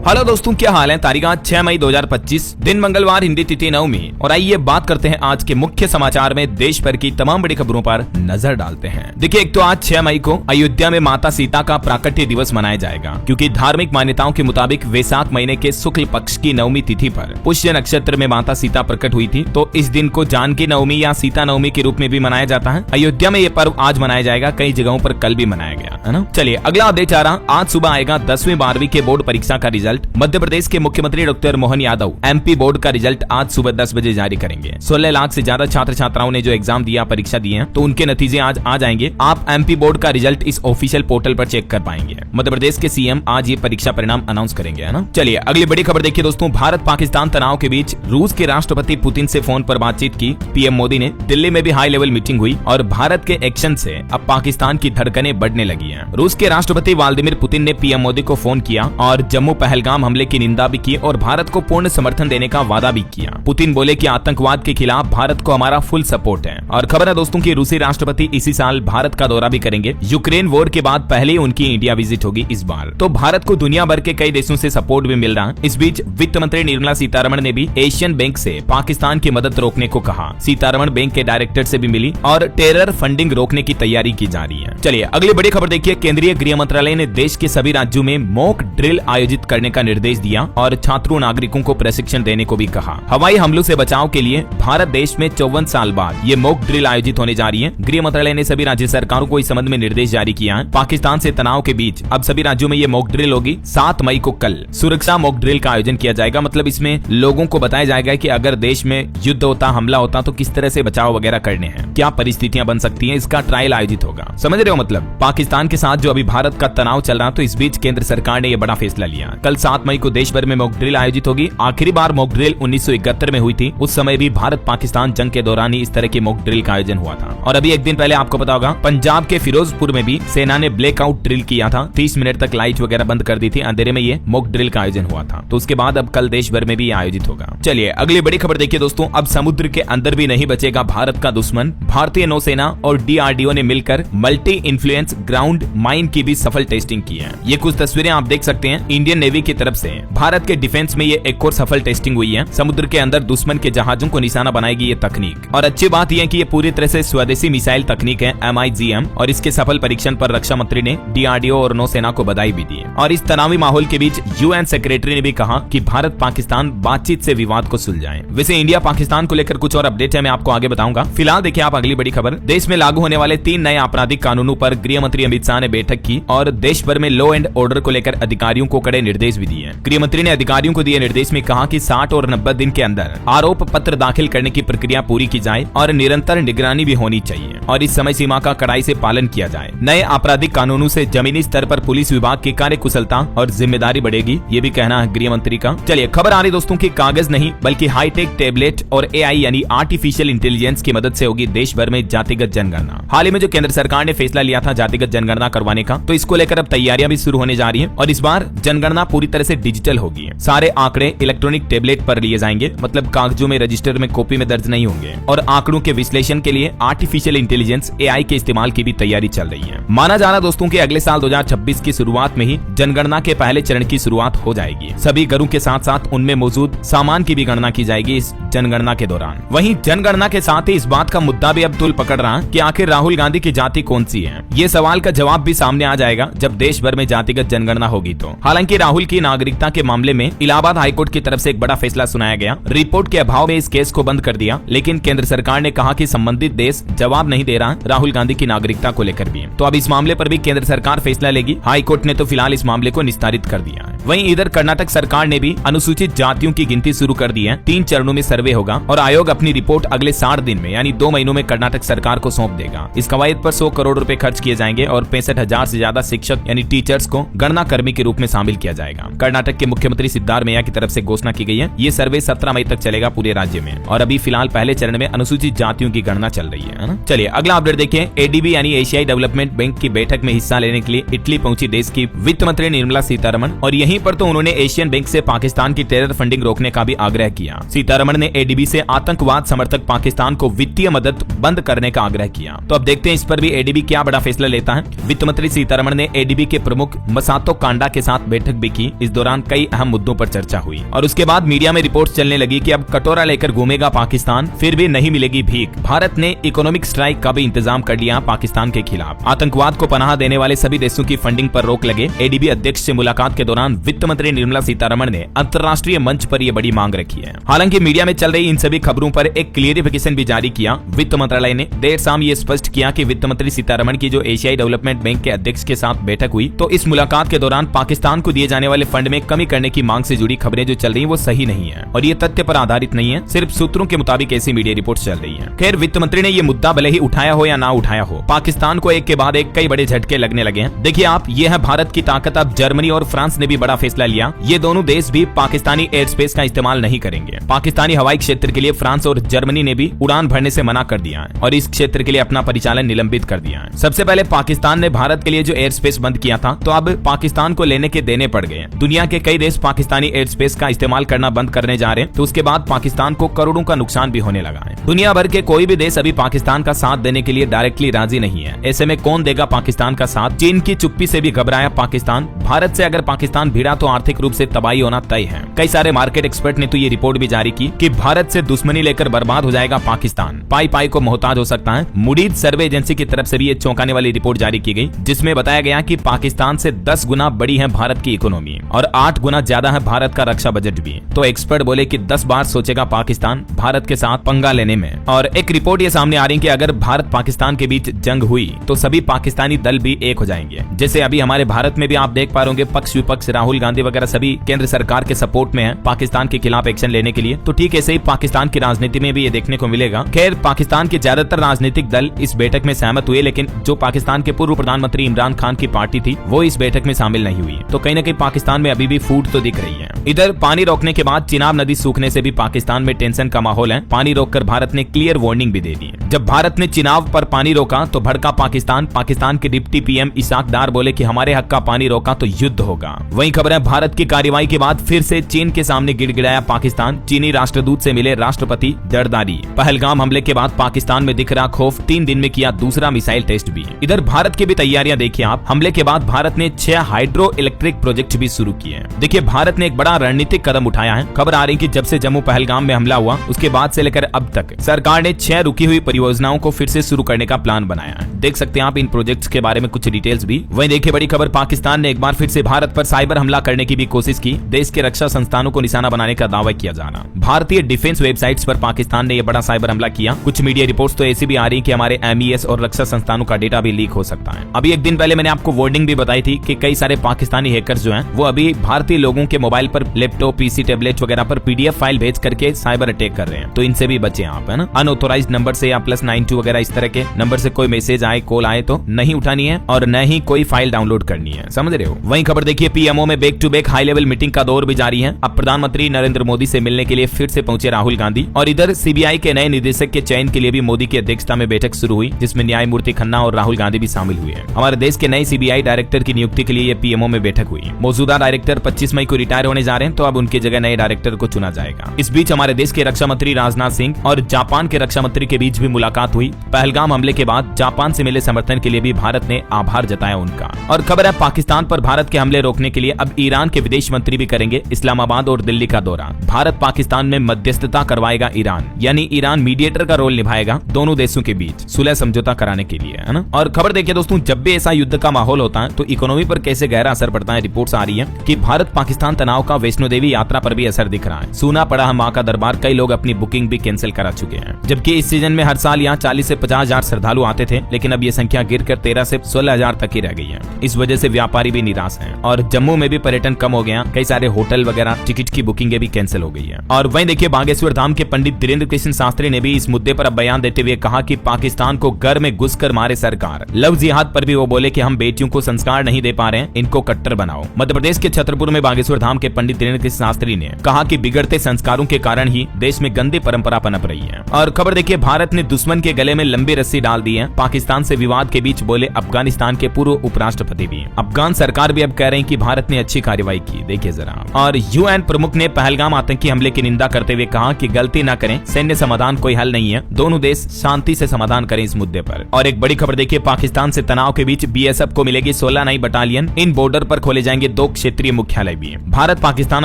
Hello दोस्तों, क्या हाल है। तारीख आज 6 मई 2025, दिन मंगलवार, हिंदी तिथि 9वीं। और आइए बात करते हैं आज के मुख्य समाचार में देश भर की तमाम बड़ी खबरों पर नजर डालते हैं। देखिए, एक तो आज 6 मई को अयोध्या में माता सीता का प्राकट्य दिवस मनाया जाएगा, क्योंकि धार्मिक मान्यताओं के मुताबिक वैसाख महीने के शुक्ल पक्ष की 9वीं तिथि पर पुष्य नक्षत्र में माता सीता प्रकट हुई थी। तो इस दिन को जानकी नवमी या सीता नवमी के रूप में भी मनाया जाता है। अयोध्या में ये पर्व आज मनाया जाएगा, कई जगहों पर कल भी मनाया गया है ना। चलिए अगला अपडेट आ रहा। आज सुबह आएगा 10वीं 12वीं के बोर्ड परीक्षा का रिजल्ट। मध्य प्रदेश के मुख्यमंत्री doctor Mohan Yadav MP board का रिजल्ट आज सुबह 10 बजे जारी करेंगे। 16 लाख से ज्यादा छात्र छात्राओं ने जो एग्जाम दिया, परीक्षा दिए हैं, तो उनके नतीजे आज आ जाएंगे। आप एमपी बोर्ड का रिजल्ट इस ऑफिशियल पोर्टल पर चेक कर पाएंगे। मध्य प्रदेश के सीएम आज ये परीक्षा परिणाम अनाउंस करेंगे, है ना। चलिए अगली बड़ी खबर देखिए दोस्तों। भारत पाकिस्तान तनाव के बीच रूस के राष्ट्रपति पुतिन से फोन पर बातचीत की पीएम मोदी ने। दिल्ली में भी हाई लेवल मीटिंग हुई और भारत के एक्शन से अब पाकिस्तान की धड़कनें बढ़ने लगी हैं। रूस के राष्ट्रपति व्लादिमीर पुतिन ने पीएम मोदी को फोन किया और जम्मू पहलगाम हमले की निंदा भी की और भारत को पूर्ण समर्थन देने का वादा भी किया। पुतिन बोले कि आतंकवाद के खिलाफ भारत को हमारा फुल सपोर्ट है। और खबर है दोस्तों कि रूसी राष्ट्रपति इसी साल भारत का दौरा भी करेंगे। यूक्रेन वॉर के बाद पहले उनकी इंडिया विजिट होगी इस बार। तो भारत को दुनिया भर के कई देशों से सपोर्ट भी मिल रहा है। इस बीच वित्त मंत्री निर्मला सीतारमण ने भी एशियन बैंक से पाकिस्तान की मदद रोकने को कहा। सीतारमण बैंक के डायरेक्टर से भी मिली और टेरर फंडिंग रोकने की तैयारी की जा रही है। चलिए अगली बड़ी खबर देखिए। केंद्रीय गृह मंत्रालय ने देश के सभी राज्यों में मॉक ड्रिल आयोजित करने का निर्देश दिया और छात्रों नागरिकों को प्रशिक्षण देने को भी कहा। हवाई हमलों से बचाव के लिए भारत देश में 54 साल बाद ये मॉक ड्रिल आयोजित होने जा रही है। गृह मंत्रालय ने सभी राज्य सरकारों को इस संबंध में निर्देश जारी किया है। पाकिस्तान से तनाव के बीच अब सभी राज्यों में ये मॉक ड्रिल होगी। 7 मई को कल सुरक्षा मॉक ड्रिल का आयोजन किया जाएगा। मतलब इसमें लोगों को बताया जाएगा कि अगर देश में युद्ध होता, हमला होता, तो किस तरह से बचाव वगैरह करने हैं, क्या परिस्थितियां बन सकती हैं, इसका ट्रायल आयोजित होगा। समझ रहे हो। मतलब पाकिस्तान के साथ जो अभी भारत का तनाव चल रहा, तो इस बीच केंद्र सरकार ने यह बड़ा फैसला लिया। कल 7 मई को देश भर में मॉक ड्रिल आयोजित होगी। आखिरी बार मॉक ड्रिल 1971 में हुई थी। उस समय भी भारत पाकिस्तान जंग के दौरान ही इस तरह की मॉक ड्रिल का आयोजन हुआ था। और अभी एक दिन पहले आपको पता होगा, पंजाब के फिरोजपुर में भी सेना ने ब्लैकआउट ड्रिल किया था। 30 मिनट तक लाइट वगैरह बंद कर दी थी। अंधेरे में ये मॉक ड्रिल का आयोजन हुआ था। तो उसके बाद अब कल देश भर में भी आयोजित होगा। चलिए अगली बड़ी खबर देखिए दोस्तों। अब समुद्र के अंदर भी नहीं बचेगा भारत का दुश्मन। भारतीय नौसेना और डीआरडीओ ने मिलकर मल्टी इन्फ्लुएंस ग्राउंड माइन की भी सफल टेस्टिंग की है। ये कुछ तस्वीरें आप देख सकते हैं। इंडियन नेवी की तरफ से भारत के डिफेंस में ये एक और सफल टेस्टिंग हुई है। समुद्र के अंदर दुश्मन के जहाजों को निशाना बनाएगी ये तकनीक। और अच्छी बात यह है कि ये पूरी तरह से स्वदेशी मिसाइल तकनीक है, MIGM। और इसके सफल परीक्षण पर रक्षा मंत्री ने डीआरडीओ और नौसेना को बधाई भी दी। और इस तनावी माहौल के बीच यूएन सेक्रेटरी ने भी कहा कि भारत पाकिस्तान बातचीत से विवाद को सुलझाएं। वैसे इंडिया पाकिस्तान को लेकर कुछ और अपडेट है, मैं आपको आगे बताऊंगा। फिलहाल देखिए आप अगली बड़ी खबर। देश में लागू होने वाले 3 नए आपराधिक कानूनों पर गृह मंत्री अमित शाह ने बैठक की और देश भर में लॉ एंड ऑर्डर को लेकर अधिकारियों को कड़े निर्देश भी दिए। गृह मंत्री ने अधिकारियों को दिए निर्देश में कहा कि 60 और 90 दिन के अंदर आरोप पत्र दाखिल करने की प्रक्रिया पूरी की जाए और निरंतर निगरानी भी होनी चाहिए और इस समय सीमा का कड़ाई से पालन किया जाए। नए आपराधिक कानूनों से जमीनी स्तर पर पुलिस विभाग की कार्य कुशलता और जिम्मेदारी बढ़ेगी, ये भी कहना है गृह मंत्री का। चलिए खबर आ रही दोस्तों की कागज नहीं बल्कि हाईटेक टैबलेट और AI यानी आर्टिफिशियल इंटेलिजेंस की मदद से होगी देश भर में जातिगत जनगणना। हाल ही में जो केंद्र सरकार ने फैसला लिया था जातिगत जनगणना करवाने का, तो इसको लेकर अब तैयारियां भी शुरू होने जा रही है और इस बार जनगणना पूरी तरह से डिजिटल होगी। सारे आंकड़े इलेक्ट्रॉनिक टैबलेट पर लिए जाएंगे, मतलब कागजों में, रजिस्टर में, कॉपी में दर्ज नहीं होंगे। और आंकड़ों के विश्लेषण के लिए आर्टिफिशियल इंटेलिजेंस AI के इस्तेमाल की भी तैयारी चल रही है। माना जा रहा दोस्तों कि अगले साल 2026 की शुरुआत में ही जनगणना के पहले चरण की शुरुआत हो जाएगी। सभी घरों के साथ साथ उनमें मौजूद सामान की भी गणना की जाएगी इस जनगणना के दौरान। वहीं जनगणना के साथ ही इस बात का मुद्दा भी अब तुल पकड़ रहा है कि आखिर राहुल गांधी की जाति कौन सी है। ये सवाल का जवाब भी सामने आ जाएगा जब देश भर में जातिगत जनगणना होगी। तो हालांकि राहुल की नागरिकता के मामले में इलाहाबाद हाईकोर्ट की तरफ से एक बड़ा फैसला सुनाया गया। रिपोर्ट के अभाव में इस केस को बंद कर दिया, लेकिन केंद्र सरकार ने कहा कि संबंधित देश जवाब नहीं दे रहा राहुल गांधी की नागरिकता को लेकर भी। तो अब इस मामले पर भी केंद्र सरकार फैसला लेगी। हाईकोर्ट ने तो फिलहाल इस मामले को निस्तारित कर दिया है। वहीं इधर कर्नाटक सरकार ने भी अनुसूचित जातियों की गिनती शुरू कर दी है। 3 चरणों में सर्वे होगा और आयोग अपनी रिपोर्ट अगले 60 दिन में यानी 2 महीनों में कर्नाटक सरकार को सौंप देगा। इस कवायद पर 100 करोड़ रुपए खर्च किए जाएंगे और 65,000 से ज्यादा शिक्षक यानी टीचर्स को गणना कर्मी के रूप में शामिल किया जाएगा। कर्नाटक के मुख्यमंत्री सिद्धारमैया की तरफ से घोषणा की गई है। ये सर्वे 17 मई तक चलेगा पूरे राज्य में और अभी फिलहाल पहले चरण में अनुसूचित जातियों की गणना चल रही है ना। चलिए अगला अपडेट देखिए। ADB यानी एशियाई डेवलपमेंट बैंक की बैठक में हिस्सा लेने के लिए इटली पहुंची देश की वित्त मंत्री निर्मला सीतारमण और यहीं पर तो उन्होंने एशियन बैंक से पाकिस्तान की टेरर फंडिंग रोकने का भी आग्रह किया। सीतारमण ने ADB से आतंकवाद समर्थक पाकिस्तान को वित्तीय मदद बंद करने का आग्रह किया। तो अब देखते हैं इस पर भी ADB क्या बड़ा फैसला लेता है। वित्त मंत्री सीतारमण ने ADB के प्रमुख मसातो कांडा के साथ बैठक भी की इस दौरान कई अहम मुद्दों पर चर्चा हुई और उसके बाद मीडिया में रिपोर्ट्स चलने लगी कि अब कटोरा लेकर घूमेगा पाकिस्तान, फिर भी नहीं मिलेगी भीख। भारत ने इकोनॉमिक स्ट्राइक का भी इंतजाम कर लिया पाकिस्तान के खिलाफ। आतंकवाद को पनाह देने वाले सभी देशों की फंडिंग पर रोक लगे। एडीबी अध्यक्ष से मुलाकात के दौरान वित्त मंत्री निर्मला सीतारमण ने अंतर्राष्ट्रीय मंच पर यह बड़ी मांग रखी है। हालांकि मीडिया में चल रही इन सभी खबरों पर एक क्लियरिफिकेशन भी जारी किया। वित्त मंत्रालय ने देर शाम ये स्पष्ट किया कि वित्त मंत्री सीतारमण की जो एशियाई डेवलपमेंट बैंक के अध्यक्ष के साथ बैठक हुई, तो इस मुलाकात के दौरान पाकिस्तान को दिए जाने वाले फंड में कमी करने की मांग से जुड़ी खबरें जो चल रही वो सही नहीं है और ये तथ्य पर आधारित नहीं है, सिर्फ सूत्रों के मुताबिक ऐसी मीडिया रिपोर्ट चल रही है। खैर, वित्त मंत्री ने ये मुद्दा भले ही उठाया हो या ना उठाया हो, पाकिस्तान को एक के बाद एक कई बड़े झटके लगने लगे हैं। देखिए आप, ये है भारत की ताकत। अब जर्मनी और फ्रांस ने भी बड़ा फैसला लिया। ये दोनों देश भी पाकिस्तानी एयर स्पेस का इस्तेमाल नहीं करेंगे। पाकिस्तानी हवाई क्षेत्र के लिए फ्रांस और जर्मनी ने भी उड़ान भरने से मना कर दिया है और इस क्षेत्र के लिए अपना परिचालन निलंबित कर दिया है। सबसे पहले पाकिस्तान ने भारत के लिए जो एयर स्पेस बंद किया था, तो अब पाकिस्तान को लेने के देने पड़ गए। दुनिया के कई देश पाकिस्तानी एयर स्पेस का इस्तेमाल करना बंद करने जा रहे हैं, तो उसके बाद पाकिस्तान को करोड़ों का नुकसान भी होने लगा है। दुनिया भर के कोई भी देश अभी पाकिस्तान का साथ देने के लिए डायरेक्टली राजी नहीं है। ऐसे में कौन देगा पाकिस्तान का साथ? चीन की चुप्पी से भी घबराया पाकिस्तान। भारत से अगर पाकिस्तान भिड़ा तो आर्थिक रूप से तबाही होना तय है। कई सारे मार्केट एक्सपर्ट ने तो ये रिपोर्ट भी जारी की कि भारत से दुश्मनी लेकर बर्बाद हो जाएगा पाकिस्तान, पाई पाई को मोहताज हो सकता है। मूडीज सर्वे एजेंसी की तरफ से भी ये चौंकाने वाली रिपोर्ट जारी की गई, जिसमें बताया गया कि पाकिस्तान से 10 गुना बड़ी है भारत की इकोनॉमी और 8 गुना ज्यादा है भारत का रक्षा बजट भी। तो एक्सपर्ट बोले कि 10 बार सोचेगा पाकिस्तान भारत के साथ पंगा लेने में। और एक रिपोर्ट ये सामने आ रही है कि अगर भारत पाकिस्तान के बीच जंग हुई तो सभी पाकिस्तानी दल भी एक हो जाएंगे। जैसे अभी हमारे भारत में भी आप देख पा रहे होंगे, पक्ष विपक्ष राहुल गांधी वगैरह सभी केंद्र सरकार के सपोर्ट में है पाकिस्तान के खिलाफ एक्शन लेने के लिए। तो ठीक ऐसे ही पाकिस्तान की राजनीति में भी ये देखने को मिलेगा। खैर, पाकिस्तान के ज्यादातर राजनीतिक दल इस बैठक में सहमत हुए, लेकिन जो पाकिस्तान के पूर्व प्रधानमंत्री इमरान खान की पार्टी थी वो इस बैठक में शामिल नहीं हुई। तो कहीं न कहीं पाकिस्तान में अभी भी फूट तो दिख रही है। इधर पानी रोकने के बाद चिनाब नदी सूखने से भी पाकिस्तान में टेंशन का माहौल है। पानी रोककर भारत ने क्लियर वार्निंग भी दे दी। जब भारत ने चिनाब पर पानी रोका तो भड़का पाकिस्तान। पाकिस्तान के डिप्टी पीएम इसाक डार बोले कि हमारे हक का पानी रोका तो युद्ध होगा। वहीं खबर है, भारत की कार्रवाई के बाद फिर से चीन के सामने गिड़गिड़ाया पाकिस्तान। चीनी राष्ट्रदूत से मिले राष्ट्रपति जरदारी। पहलगाम हमले के बाद पाकिस्तान में दिख रहा खौफ, 3 दिन में किया दूसरा मिसाइल टेस्ट भी। इधर भारत की भी तैयारियां देखिए आप। हमले के बाद भारत ने 6 हाइड्रो इलेक्ट्रिक प्रोजेक्ट भी शुरू किए। देखिए, भारत ने एक बड़ा रणनीतिक कदम उठाया है। खबर आ रही कि जब से जम्मू पहलगाम में हमला हुआ उसके बाद से लेकर अब तक सरकार ने 6 रुकी हुई परियोजनाओं को फिर से शुरू करने का प्लान बनाया है। देख सकते हैं आप इन प्रोजेक्ट्स के बारे में कुछ डिटेल्स भी। वहीं देखिए बड़ी खबर, पाकिस्तान ने एक बार फिर से भारत पर साइबर हमला करने की भी कोशिश की। देश के रक्षा संस्थानों को निशाना बनाने का दावा किया जा रहा। भारतीय डिफेंस वेबसाइट्स पर पाकिस्तान ने यह बड़ा साइबर हमला किया। कुछ मीडिया रिपोर्ट्स तो ऐसी भी आ रही कि हमारे एमईएस और रक्षा संस्थानों का डेटा भी लीक हो सकता है। अभी एक दिन पहले मैंने आपको वार्निंग भी बताई थी कि कई सारे पाकिस्तानी हैकर्स जो हैं वो अभी भारतीय लोगों के मोबाइल पर, लैपटॉप, पीसी, टैबलेट वगैरह पर पीडीएफ फाइल भेज करके साइबर अटैक कर रहे हैं। तो इनसे भी बचे आप, है ना। अनऑथोराइज्ड नंबर से या +92 वगैरह इस तरह के नंबर से कोई मैसेज आए, कॉल आए तो नहीं उठानी है और न ही कोई फाइल डाउनलोड करनी है, समझ रहे हो। वहीं खबर देखिए, पीएमओ में back to back high level meeting का दौर भी जारी है। अब प्रधानमंत्री नरेंद्र मोदी से मिलने के लिए फिर से पहुंचे राहुल गांधी। और इधर सीबीआई के नए निदेशक के चयन के लिए भी मोदी की अध्यक्षता में बैठक शुरू हुई, जिसमें न्यायमूर्ति खन्ना और राहुल गांधी भी शामिल हुए। हमारे देश के नए सीबीआई डायरेक्टर की नियुक्ति के लिए पीएमओ में बैठक हुई। मौजूदा डायरेक्टर 25 मई को रिटायर होने जा रहे हैं, तो अब उनकी जगह नए डायरेक्टर को चुना जाएगा। इस बीच हमारे देश के रक्षा मंत्री राजनाथ सिंह और जापान के रक्षा मंत्री के बीच भी मुलाकात हुई। पहलगाम हमले के बाद जापान से मिले समर्थन के लिए भी भारत ने आभार जताया उनका। और खबर है, पाकिस्तान पर भारत के हमले रोकने के लिए अब ईरान के विदेश मंत्री भी करेंगे इस्लामाबाद और दिल्ली का दौरा। भारत पाकिस्तान में मध्यस्थता करवाएगा ईरान, यानी ईरान मीडिएटर का रोल निभाएगा दोनों देशों के बीच सुलह समझौता कराने के लिए, है ना। और खबर देखिए दोस्तों, जब भी ऐसा युद्ध का माहौल होता है तो इकोनॉमी पर कैसे गहरा असर पड़ता है। रिपोर्ट्स आ रही है कि भारत पाकिस्तान तनाव का वैष्णो देवी यात्रा पर भी असर दिख रहा है। सूना पड़ा है मां का दरबार, कई लोग अपनी बुकिंग भी कैंसिल करा चुके हैं। जबकि इस सीजन में हर साल यहाँ 40 से 50 हजार श्रद्धालु आते थे, लेकिन अब ये संख्या गिरकर 13 से 16 हजार तक ही रह गई है। इस वजह से व्यापारी भी निराश हैं और जम्मू में भी पर्यटन कम हो गया। कई सारे होटल वगैरह टिकट की बुकिंग भी कैंसिल हो गई है। और वहीं देखिए, बागेश्वर धाम के पंडित धीरेन्द्र कृष्ण शास्त्री ने भी इस मुद्दे पर अब बयान देते हुए कहा कि पाकिस्तान को घर में घुसकर मारे सरकार। लव जिहाद पर भी वो बोले कि हम बेटियों को संस्कार नहीं दे पा रहे हैं, इनको कट्टर बनाओ। मध्य प्रदेश के छतरपुर में बागेश्वर धाम के पंडित पंडित दिनेश शास्त्री ने कहा कि बिगड़ते संस्कारों के कारण ही देश में गंदी परंपरा पनप रही है। और खबर देखिए, भारत ने दुश्मन के गले में लंबी रस्सी डाल दी है। पाकिस्तान से विवाद के बीच बोले अफगानिस्तान के पूर्व उपराष्ट्रपति भी। अफगान सरकार भी अब कह रहे हैं कि भारत ने अच्छी कार्रवाई की, देखिए जरा। और यूएन प्रमुख ने पहलगाम आतंकी हमले की निंदा करते हुए कहा कि गलती न करें, सैन्य समाधान कोई हल नहीं है, दोनों देश शांति से समाधान करें इस मुद्दे पर। और एक बड़ी खबर देखिए, पाकिस्तान से तनाव के बीच बीएसएफ को मिलेगी 16 नई बटालियन। इन बॉर्डर पर खोले जाएंगे 2 क्षेत्रीय मुख्यालय भी। भारत पाकिस्तान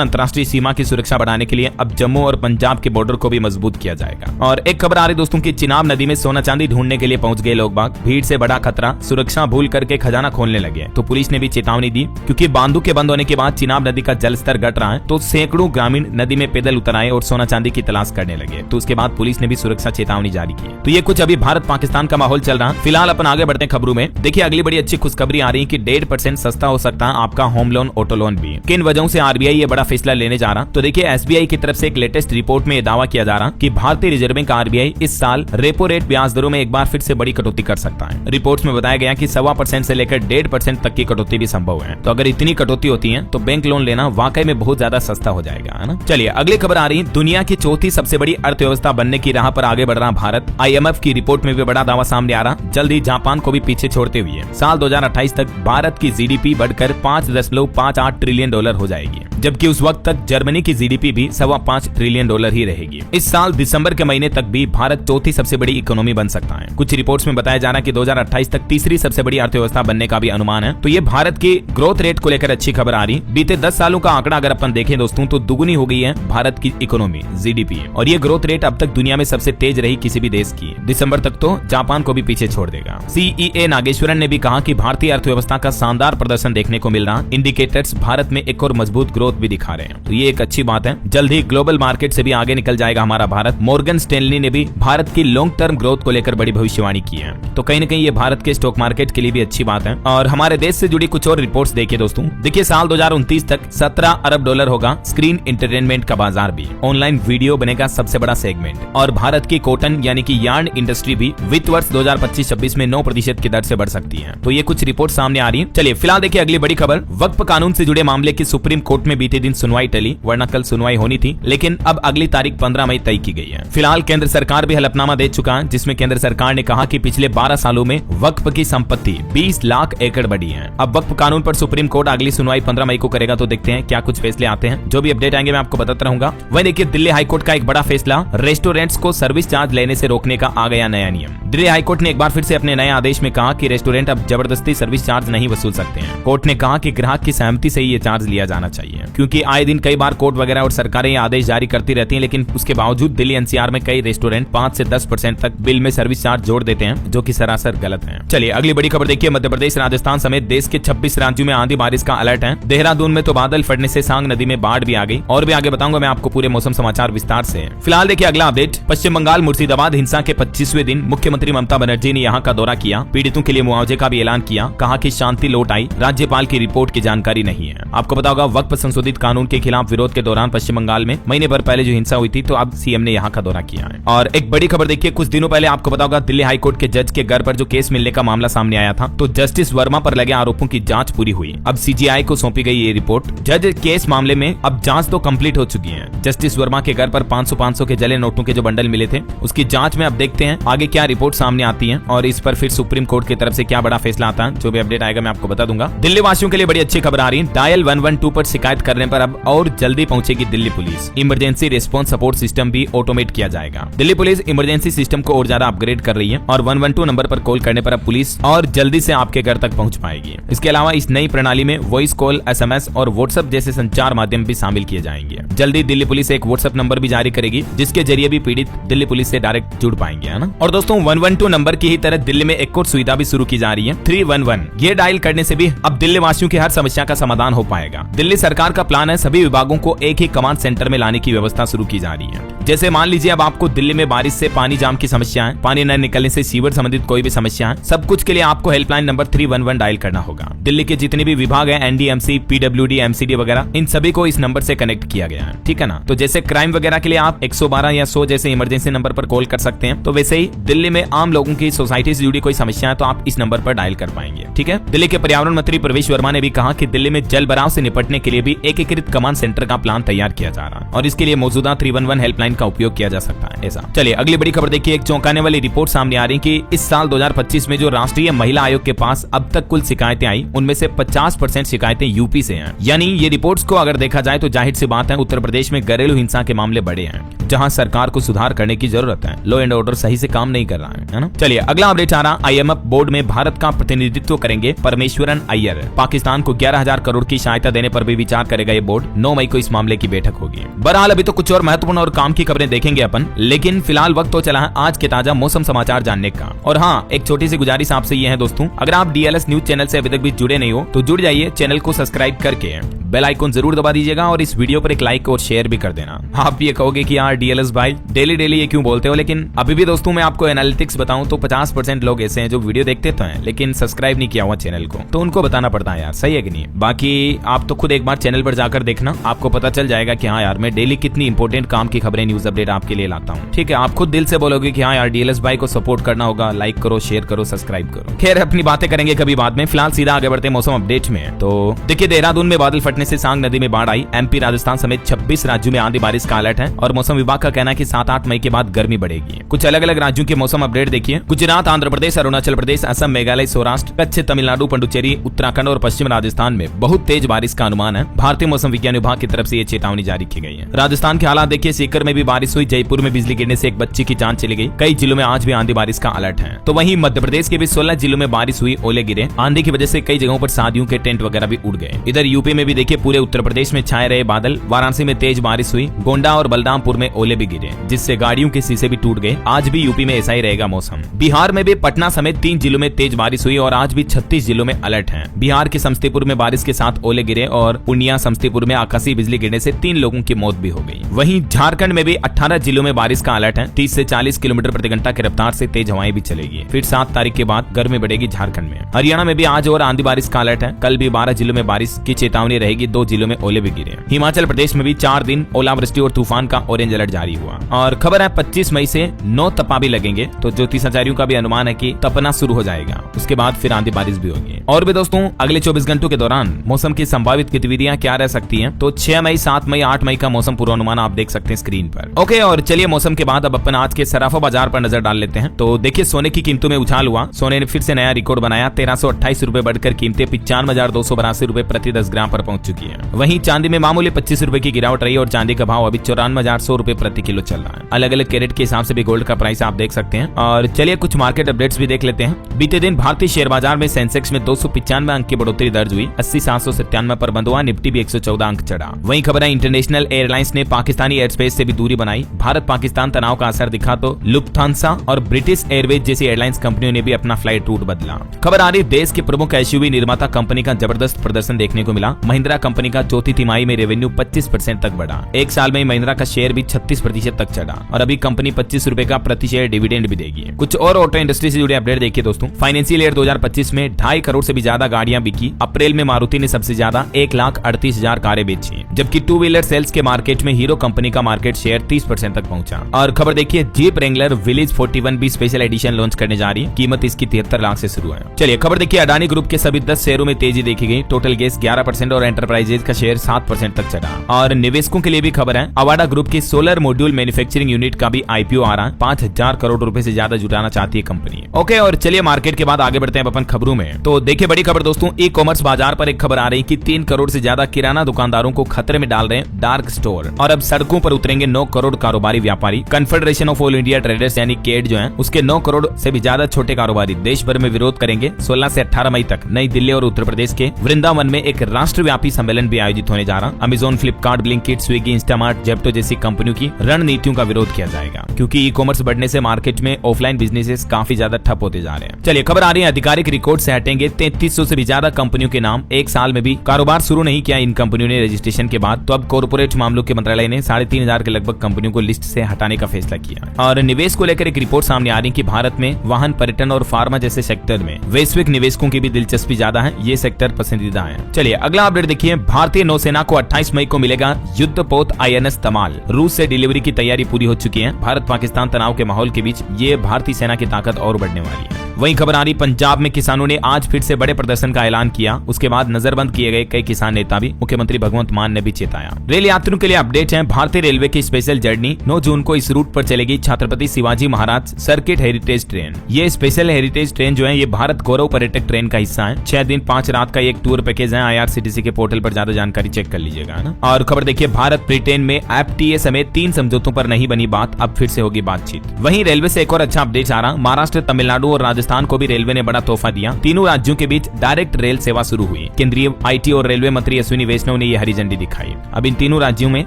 अंतर्राष्ट्रीय सीमा की सुरक्षा बढ़ाने के लिए अब जम्मू और पंजाब के बॉर्डर को भी मजबूत किया जाएगा। और एक खबर आ रही दोस्तों की, चिनाब नदी में सोना चांदी ढूंढने के लिए पहुंच गए लोग बाग। भीड़ से बड़ा खतरा, सुरक्षा भूल करके खजाना खोलने लगे। तो पुलिस ने भी चेतावनी दी, क्योंकि बांधों के बंद होने के बाद चिनाब नदी का जल स्तर घट रहा है। तो सैकड़ों ग्रामीण नदी में पैदल उतर आए और सोना चांदी की तलाश करने लगे। तो उसके बाद पुलिस ने भी सुरक्षा चेतावनी जारी की। तो ये कुछ अभी भारत पाकिस्तान का माहौल चल रहा। फिलहाल अपन आगे बढ़ते हैं खबरों में। देखिए अगली बड़ी अच्छी खुशखबरी आ रही है कि 1.5% सस्ता हो सकता है आपका होम लोन, ऑटो लोन भी। किन वजहों से आरबीआई ये बड़ा फैसला लेने जा रहा? तो देखिए एसबीआई की तरफ से एक लेटेस्ट रिपोर्ट में दावा किया जा रहा कि भारतीय रिजर्व बैंक आरबीआई इस साल रेपो रेट ब्याज दरों में एक बार फिर से बड़ी कटौती कर सकता है। रिपोर्ट्स में बताया गया कि 1.25% से लेकर 1.5% तक की कटौती भी संभव है। तो अगर इतनी कटौती होती है तो बैंक लोन लेना वाकई में बहुत ज्यादा सस्ता हो जाएगा, है ना। चलिए अगली खबर आ रही, दुनिया की चौथी सबसे बड़ी अर्थव्यवस्था बनने की राह पर आगे बढ़ रहा भारत। आईएमएफ की रिपोर्ट में भी बड़ा दावा सामने आ रहा, जल्द ही जापान को भी पीछे छोड़ते हुए साल 2028 तक भारत की जीडीपी बढ़कर $5.58 ट्रिलियन हो जाएगी, जबकि उस वक्त तक जर्मनी की जीडीपी भी $5.25 ट्रिलियन ही रहेगी। इस साल दिसंबर के महीने तक भी भारत चौथी सबसे बड़ी इकोनॉमी बन सकता है। कुछ रिपोर्ट्स में बताया जा रहा है कि 2028 तक तीसरी सबसे बड़ी अर्थव्यवस्था बनने का भी अनुमान है। तो ये भारत की ग्रोथ रेट को लेकर अच्छी खबर आ रही। बीते 10 सालों का आंकड़ा अगर अपन देखें दोस्तों तो दुगुनी हो गई है भारत की इकोनॉमी, जीडीपी, और ये ग्रोथ रेट अब तक दुनिया में सबसे तेज रही किसी भी देश की। दिसंबर तक तो जापान को भी पीछे छोड़ देगा। सीईए नागेश्वरन ने भी कहा कि भारतीय अर्थव्यवस्था का शानदार प्रदर्शन देखने को मिल रहा। इंडिकेटर्स भारत में एक और मजबूत ग्रोथ भी दिखा रहे हैं। तो ये एक अच्छी बात है। जल्द ही ग्लोबल मार्केट से भी आगे निकल जाएगा हमारा भारत। मॉर्गन स्टैनली ने भी भारत की लॉन्ग टर्म ग्रोथ को लेकर बड़ी भविष्यवाणी की है। तो कहीं न कहीं ये भारत के स्टॉक मार्केट के लिए भी अच्छी बात है। और हमारे देश से जुड़ी कुछ और रिपोर्ट्स देखिए दोस्तों। देखिए साल 2029 तक $17 अरब होगा स्क्रीन एंटरटेनमेंट का बाजार भी। ऑनलाइन वीडियो बनेगा सबसे बड़ा सेगमेंट। और भारत की कॉटन यानी कि यार्न इंडस्ट्री भी वित्त वर्ष 2025-26 में 9% की दर से बढ़ सकती है। तो ये कुछ रिपोर्ट सामने आ रही है। चलिए फिलहाल देखिए अगली बड़ी खबर, वक्फ कानून से जुड़े मामले की सुप्रीम कोर्ट में बीते दिन सुनवाई टली, वरना कल सुनवाई होनी थी, लेकिन अब अगली तारीख 15 मई तय की गई है। फिलहाल केंद्र सरकार भी हलफनामा दे चुका है, जिसमें केंद्र सरकार ने कहा कि पिछले 12 सालों में वक्फ की संपत्ति 20 लाख एकड़ बढ़ी है। अब वक्फ कानून पर सुप्रीम कोर्ट अगली सुनवाई 15 मई को करेगा। तो देखते हैं क्या कुछ फैसले आते हैं। जो भी अपडेट आएंगे मैं आपको बताता रहूंगा। वहीं देखिए दिल्ली हाईकोर्ट का एक बड़ा फैसला, रेस्टोरेंट्स को सर्विस चार्ज लेने से रोकने का आ गया नया नियम। दिल्ली हाईकोर्ट ने एक बार फिर से अपने नए आदेश में कहा कि रेस्टोरेंट अब जबरदस्ती सर्विस चार्ज नहीं वसूल सकते हैं। कोर्ट ने कहा कि ग्राहक की सहमति से ही ये चार्ज लिया जाना चाहिए, क्योंकि आए दिन कई बार कोर्ट वगैरह और सरकारें ये आदेश जारी करती रहती हैं, लेकिन उसके बावजूद दिल्ली एनसीआर में कई रेस्टोरेंट 5 से 10% तक बिल में सर्विस चार्ज जोड़ देते हैं, जो कि सरासर गलत है। चलिए अगली बड़ी खबर देखिए, मध्य प्रदेश, राजस्थान समेत देश के 26 राज्यों में आंधी बारिश का अलर्ट है। देहरादून में तो बादल फटने से सांग नदी में बाढ़ भी आ गई। और भी आगे बताऊंगा मैं आपको पूरे मौसम समाचार विस्तार से। फिलहाल देखिए अगला अपडेट, पश्चिम बंगाल मुर्शिदाबाद हिंसा के 25वें दिन मुख्यमंत्री ममता बनर्जी ने यहाँ का दौरा किया। पीड़ितों के लिए मुआवजे का भी ऐलान किया। कहा कि शांति लौट आई, राज्यपाल की रिपोर्ट की जानकारी नहीं है। आपको पता होगा वक्फ संशोधित कानून के खिलाफ विरोध के दौरान पश्चिम बंगाल में महीने भर पहले जो हिंसा हुई थी, तो अब सीएम ने यहाँ का दौरा किया है। और एक बड़ी खबर देखिए, कुछ दिनों पहले आपको पता होगा दिल्ली हाईकोर्ट के जज के घर पर जो केस मिलने का मामला सामने आया था, तो जस्टिस वर्मा पर लगे आरोपों की जांच पूरी हुई। अब सीजीआई को सौंपी गई ये रिपोर्ट। जज केस मामले में अब जांच तो कंप्लीट हो चुकी है। जस्टिस वर्मा के घर पर 500 के जले नोटों के जो बंडल मिले थे, उसकी जांच में अब देखते हैं आगे क्या रिपोर्ट सामने आती है और इस पर फिर सुप्रीम कोर्ट की तरफ से क्या बड़ा फैसला आता है। जो भी अपडेट आएगा मैं आपको बता दूंगा। दिल्ली वासियों के लिए बड़ी अच्छी खबर आ रही है। डायल 112 पर शिकायत करने पर अब और जल्दी पहुंचेगी Delhi police. Emergency response support system भी ऑटोमेट किया जाएगा। दिल्ली पुलिस इमरजेंसी सिस्टम को और ज्यादा अपग्रेड कर रही है और 112 नंबर पर कॉल करने पर अब पुलिस और जल्दी से आपके घर तक पहुंच पाएगी। इसके अलावा इस नई प्रणाली में वॉइस कॉल, एसएमएस और व्हाट्सएप जैसे संचार माध्यम भी शामिल किए जाएंगे। जल्दी दिल्ली पुलिस एक व्हाट्सएप नंबर भी जारी करेगी, जिसके जरिए भी पीड़ित दिल्ली पुलिस से डायरेक्ट जुड़ पाएंगे, है ना। और दोस्तों 112 नंबर की ही तरह दिल्ली में एक और सुविधा भी शुरू की जा रही है, 311। ये डायल करने से भी अब दिल्ली वासियों की हर समस्या का समाधान हो पाएगा। दिल्ली सरकार का प्लान है सभी विभागों को एक ही कमांड सेंटर में लाने की व्यवस्था शुरू की जा रही है। जैसे मान लीजिए अब आपको दिल्ली में बारिश से पानी जाम की समस्या है, पानी न निकलने से सीवर संबंधित कोई भी समस्या है, सब कुछ के लिए आपको हेल्पलाइन नंबर 311 डायल करना होगा। दिल्ली के जितने भी विभाग है, एनडीएमसी, पीडब्ल्यूडी, एमसीडी वगैरह, इन सभी को इस नंबर से कनेक्ट किया गया है, ठीक है ना। तो जैसे क्राइम वगैरह के लिए आप 112 या 100 जैसे इमरजेंसी नंबर पर कॉल कर सकते हैं, तो वैसे ही दिल्ली में आम लोगों की सोसाइटी से जुड़ी कोई समस्या है तो आप इस नंबर पर डायल कर पाएंगे, ठीक है। दिल्ली के पर्यावरण मंत्री प्रवेश वर्मा ने भी कहा कि दिल्ली में जल भराव से निपटने के लिए भी एकीकृत कमांड सेंटर का प्लान तैयार किया जा रहा है और इसके लिए मौजूदा 311 हेल्पलाइन का उपयोग किया जा सकता है। ऐसा चलिए अगली बड़ी खबर देखिए। एक चौंकाने वाली रिपोर्ट सामने आ रही है कि इस साल 2025 में जो राष्ट्रीय महिला आयोग के पास अब तक कुल शिकायतें आई, उनमें से 50% शिकायतें यूपी से हैं। यानी ये रिपोर्ट्स को अगर देखा जाए तो जाहिर सी बात है उत्तर प्रदेश में घरेलू हिंसा के मामले बढ़े हैं, जहां सरकार को सुधार करने की जरूरत है। लॉ एंड ऑर्डर सही से काम नहीं कर रहा है ना। चलिए अगला अपडेट आ रहा, IMF बोर्ड में भारत का प्रतिनिधित्व करेंगे परमेश्वरन अय्यर। पाकिस्तान को 11,000 करोड़ की सहायता देने पर भी विचार करेगा ये बोर्ड। 9 मई को इस मामले की बैठक होगी। बहरहाल अभी तो कुछ और महत्वपूर्ण और काम की खबरें देखेंगे अपन, लेकिन फिलहाल वक्त तो चला है आज के ताजा मौसम समाचार जानने का। और हाँ, एक छोटी सी गुजारिश आपसे ये है दोस्तों, अगर आप DLS न्यूज चैनल से अभी तक भी जुड़े नहीं हो तो जुड़ जाइए, चैनल को सब्सक्राइब करके बेल आइकन जरूर दबा दीजिएगा और इस वीडियो पर एक लाइक और शेयर भी कर देना। आप ये कहोगे कि यार DLS भाई डेली ये क्यों बोलते हो, लेकिन अभी भी दोस्तों मैं आपको एनालिटिक्स बताऊं तो 50% लोग ऐसे हैं जो वीडियो देखते तो हैं लेकिन सब्सक्राइब नहीं किया हुआ चैनल को, तो उनको बताना पड़ता है यार, सही है कि नहीं। बाकी आप तो खुद एक बार चैनल पर जाकर देखना, आपको पता चल जाएगा कि हाँ यार मैं डेली कितनी इंपॉर्टेंट काम की खबरें, न्यूज अपडेट आपके लिए लाता हूँ, ठीक है। आप खुद दिल से बोलोगे कि हाँ यार DLS भाई को सपोर्ट करना होगा, लाइक करो, शेयर करो, सब्सक्राइब करो। खैर अपनी बातें करेंगे कभी बाद में, फिलहाल सीधा आगे बढ़ते मौसम अपडेट में। तो देखिए देहरादून में बादल फटने से सांग नदी में बाढ़ आई। MP राजस्थान समेत 26 राज्यों में आंधी बारिश का अलर्ट है और मौसम विभाग का कहना है कि 7-8 मई के बाद गर्मी बढ़ेगी। कुछ अलग अलग राज्यों के मौसम अपडेट देखिए। गुजरात, आंध्र प्रदेश, अरुणाचल प्रदेश, असम, मेघालय, सौराष्ट्र, कच्छ, तमिलनाडु, पुडुचेरी, उत्तराखंड और पश्चिम राजस्थान में बहुत तेज बारिश का अनुमान है। भारतीय मौसम विज्ञान विभाग की तरफ से ये चेतावनी जारी की गई है। राजस्थान के हालात देखिए, सीकर में भी बारिश हुई, जयपुर में बिजली गिरने से एक बच्ची की जान चली गई। कई जिलों में आज भी आंधी बारिश का अलर्ट है। तो वहीं मध्य प्रदेश के भी 16 जिलों में बारिश हुई, ओले गिरे। आंधी की वजह से कई जगहों पर शादियों के टेंट वगैरह भी उड़ गए। इधर यूपी में भी देखिए पूरे उत्तर प्रदेश में छाए रहे बादल। वाराणसी में तेज बारिश हुई, गोंडा और बलरामपुर में ओले भी गिरे जिससे गाड़ियों के शीशे भी टूट गए। आज भी यूपी में ऐसा ही रहेगा मौसम। बिहार में भी पटना समेत 3 जिलों में तेज बारिश हुई और आज भी 36 जिलों में अलर्ट है। बिहार के समस्तीपुर में बारिश के साथ ओले गिरे और पूर्णिया, समस्तीपुर में आकाशीय बिजली गिरने से 3 लोगों की मौत भी हो गई। वहीं झारखंड में भी 18 जिलों में बारिश का अलर्ट है। 30 से 40 किलोमीटर प्रति घंटा की रफ्तार से तेज हवाएं भी चलेगी। फिर 7 तारीख के बाद गर्मी बढ़ेगी झारखंड में। हरियाणा में भी आज और आंधी बारिश का अलर्ट है। कल भी 12 जिलों में बारिश की चेतावनी रहेगी, 2 जिलों में ओले भी गिरे। हिमाचल प्रदेश में भी 4 दिन ओलावृष्टि और तूफान का ऑरेंज अलर्ट जारी हुआ। और खबर है 25 मई से 9 तपा भी लगेंगे, तो ज्योतिषाचार्यों का भी अनुमान है कि तपना शुरू हो जाएगा। उसके बाद फिर आंधी बारिश भी होगी। और भी दोस्तों अगले 24 घंटों के दौरान मौसम की संभावित गतिविधियां क्या रह सकती हैं, तो 6 मई, 7 मई, 8 मई का मौसम पूर्वानुमान आप देख सकते हैं स्क्रीन पर। ओके, और चलिए मौसम के बाद अब अपन आज के सराफा बाजार पर नजर डाल लेते हैं। तो देखिए सोने की कीमतों में उछाल हुआ। सोने ने फिर से नया रिकॉर्ड बनाया। 1328 रुपए बढ़कर कीमतें 95,282 रुपए प्रति 10 ग्राम पर पहुंच चुकी है। वहीं चांदी में मामूली 25 रुपए की गिरावट रही और चांदी का भाव अभी 94,100 रुपए प्रति किलो चल रहा है। अलग अलग कैरेट के हिसाब से भी गोल्ड का प्राइस आप देख सकते हैं। और चलिए कुछ मार्केट अपडेट्स भी देख लेते हैं। बीते दिन भारतीय शेयर बाजार में सेंसेक्स में 295 अंक की बढ़ोतरी दर्ज हुई। 80,797 पर बंद हुआ। निफ्टी भी 114 अंक चढ़ा। वहीं खबर है इंटरनेशनल एयरलाइंस ने पाकिस्तानी एयरस्पेस से भी दूरी बनाई। भारत पाकिस्तान तनाव का असर दिखा तो लुफ्थांसा और ब्रिटिश एयरवेज जैसी एयरलाइंस कंपनियों ने भी अपना फ्लाइट रूट बदला। खबर आ रही देश के प्रमुख SUV निर्माता कंपनी का जबरदस्त प्रदर्शन देखने को मिला। महिंद्रा कंपनी का चौथी तिमाही में रेवेन्यू 25% तक बढ़ा। एक साल में महिंद्रा का शेयर भी 36% तक चढ़ा और अभी कंपनी 25 रुपए का प्रति शेयर डिविडेंड भी देगी। कुछ और ऑटो इंडस्ट्री से जुड़े अपडेट देखिए दोस्तों। फाइनेंशियल ईयर 2025 में 2.5 करोड़ से भी ज्यादा गाड़ियां बिकी। अप्रैल में मारुति ने सबसे ज्यादा 1,38,000 कारें बेची, जबकि 2 व्हीलर सेल्स के मार्केट में हीरो कंपनी का मार्केट शेयर 30% तक पहुंचा। और खबर देखिए जीप रेंगलर विलेज 41 भी स्पेशल एडिशन लॉन्च करने जा रही है। कीमत इसकी 73 लाख से शुरू है। चलिए खबर देखिए अडानी ग्रुप के सभी 10 शेयरों में तेजी देखी गई। टोटल गैस 11% और एंटरप्राइजेज का शेयर 7% तक चढ़ा। और निवेशकों के लिए भी खबर है अवाडा ग्रुप की सोलर मॉड्यूल मैन्युफैक्चरिंग यूनिट का भी IPO आ रहा है। 5,000 करोड़ रुपए से ज्यादा जुटाना चाहती है कंपनी। ओके, और चलिए मार्केट के बाद आगे बढ़ते हैं अपन खबरों में। तो देखिए बड़ी खबर दोस्तों, ई-कॉमर्स बाजार पर एक खबर आ रही कि 3 करोड़ से ज्यादा किराना दुकानदारों को खतरे में डाल रहे हैं डार्क स्टोर। और अब सड़कों पर उतरेंगे 9 करोड़ कारोबारी व्यापारी। Confederation of all India traders यानी केड जो है उसके 9 करोड़ से भी ज्यादा छोटे कारोबारी देश भर में विरोध करेंगे। 16 से 18 मई तक नई दिल्ली और उत्तर प्रदेश के वृंदावन में एक राष्ट्रव्यापी सम्मेलन भी आयोजित होने जा रहा। Amazon, Flipkart, Blinkit, Swiggy, Instamart, Zepto जैसी कंपनियों की रणनीतियों का विरोध किया जाएगा, क्योंकि ई कॉमर्स बढ़ने से मार्केट में ऑफलाइन बिजनेसेस काफी ज्यादा ठप होते जा रहे हैं। चलिए खबर आ रही है आधिकारिक रिकॉर्ड से हटेंगे। 3300 से भी ज्यादा कंपनियों के नाम एक साल में भी कारोबार शुरू नहीं किया इन कंपनियों ने रजिस्ट्रेशन के बाद, तो अब कॉर्पोरेट मामलों के मंत्रालय ने 3500 के लगभग कंपनियों को लिस्ट से हटाने का फैसला किया। और निवेश को लेकर एक रिपोर्ट सामने आ रही है कि भारत में वाहन, पर्यटन और फार्मा जैसे सेक्टर में वैश्विक निवेशकों की भी दिलचस्पी ज्यादा है। ये सेक्टर पसंदीदा है। चलिए अगला अपडेट देखिए। भारतीय नौसेना को 28 मई को मिलेगा युद्धपोत INS तमाल। रूस से डिलीवरी की तैयारी पूरी हो चुकी है। भारत पाकिस्तान तनाव के माहौल के बीच ये भारतीय सेना की ताकत और बढ़ने वाली है। वहीं खबर आ रही पंजाब में किसानों ने आज फिर से बड़े प्रदर्शन का ऐलान किया। उसके बाद नजरबंद किए गए कई किसान नेता भी। मुख्यमंत्री भगवंत मान ने भी चेताया। रेल यात्रियों के लिए अपडेट है। भारतीय रेलवे की स्पेशल जर्नी 9 जून को इस रूट पर चलेगी Chhatrapati Shivaji Maharaj circuit heritage train. ये स्पेशल हेरिटेज ट्रेन जो है ये भारत गौरव पर्यटक ट्रेन का हिस्सा है। 6 दिन 5 रात का एक टूर पैकेज है। IRCTC के पोर्टल पर ज्यादा जानकारी चेक कर लीजिएगा ना। और खबर देखिए भारत ब्रिटेन में FTA समेत 3 समझौतों पर नहीं बनी बात, अब फिर से होगी बातचीत। वहीं रेलवे से एक और अच्छा अपडेट आ रहा। महाराष्ट्र, तमिलनाडु और राजस्थान को भी रेलवे ने बड़ा तोहफा दिया। तीनों राज्यों के बीच डायरेक्ट रेल सेवा शुरू हुई। केंद्रीय IT और रेलवे मंत्री अश्विनी वैष्णव ने ये हरी झंडी दिखाई। अब इन तीनों राज्यों में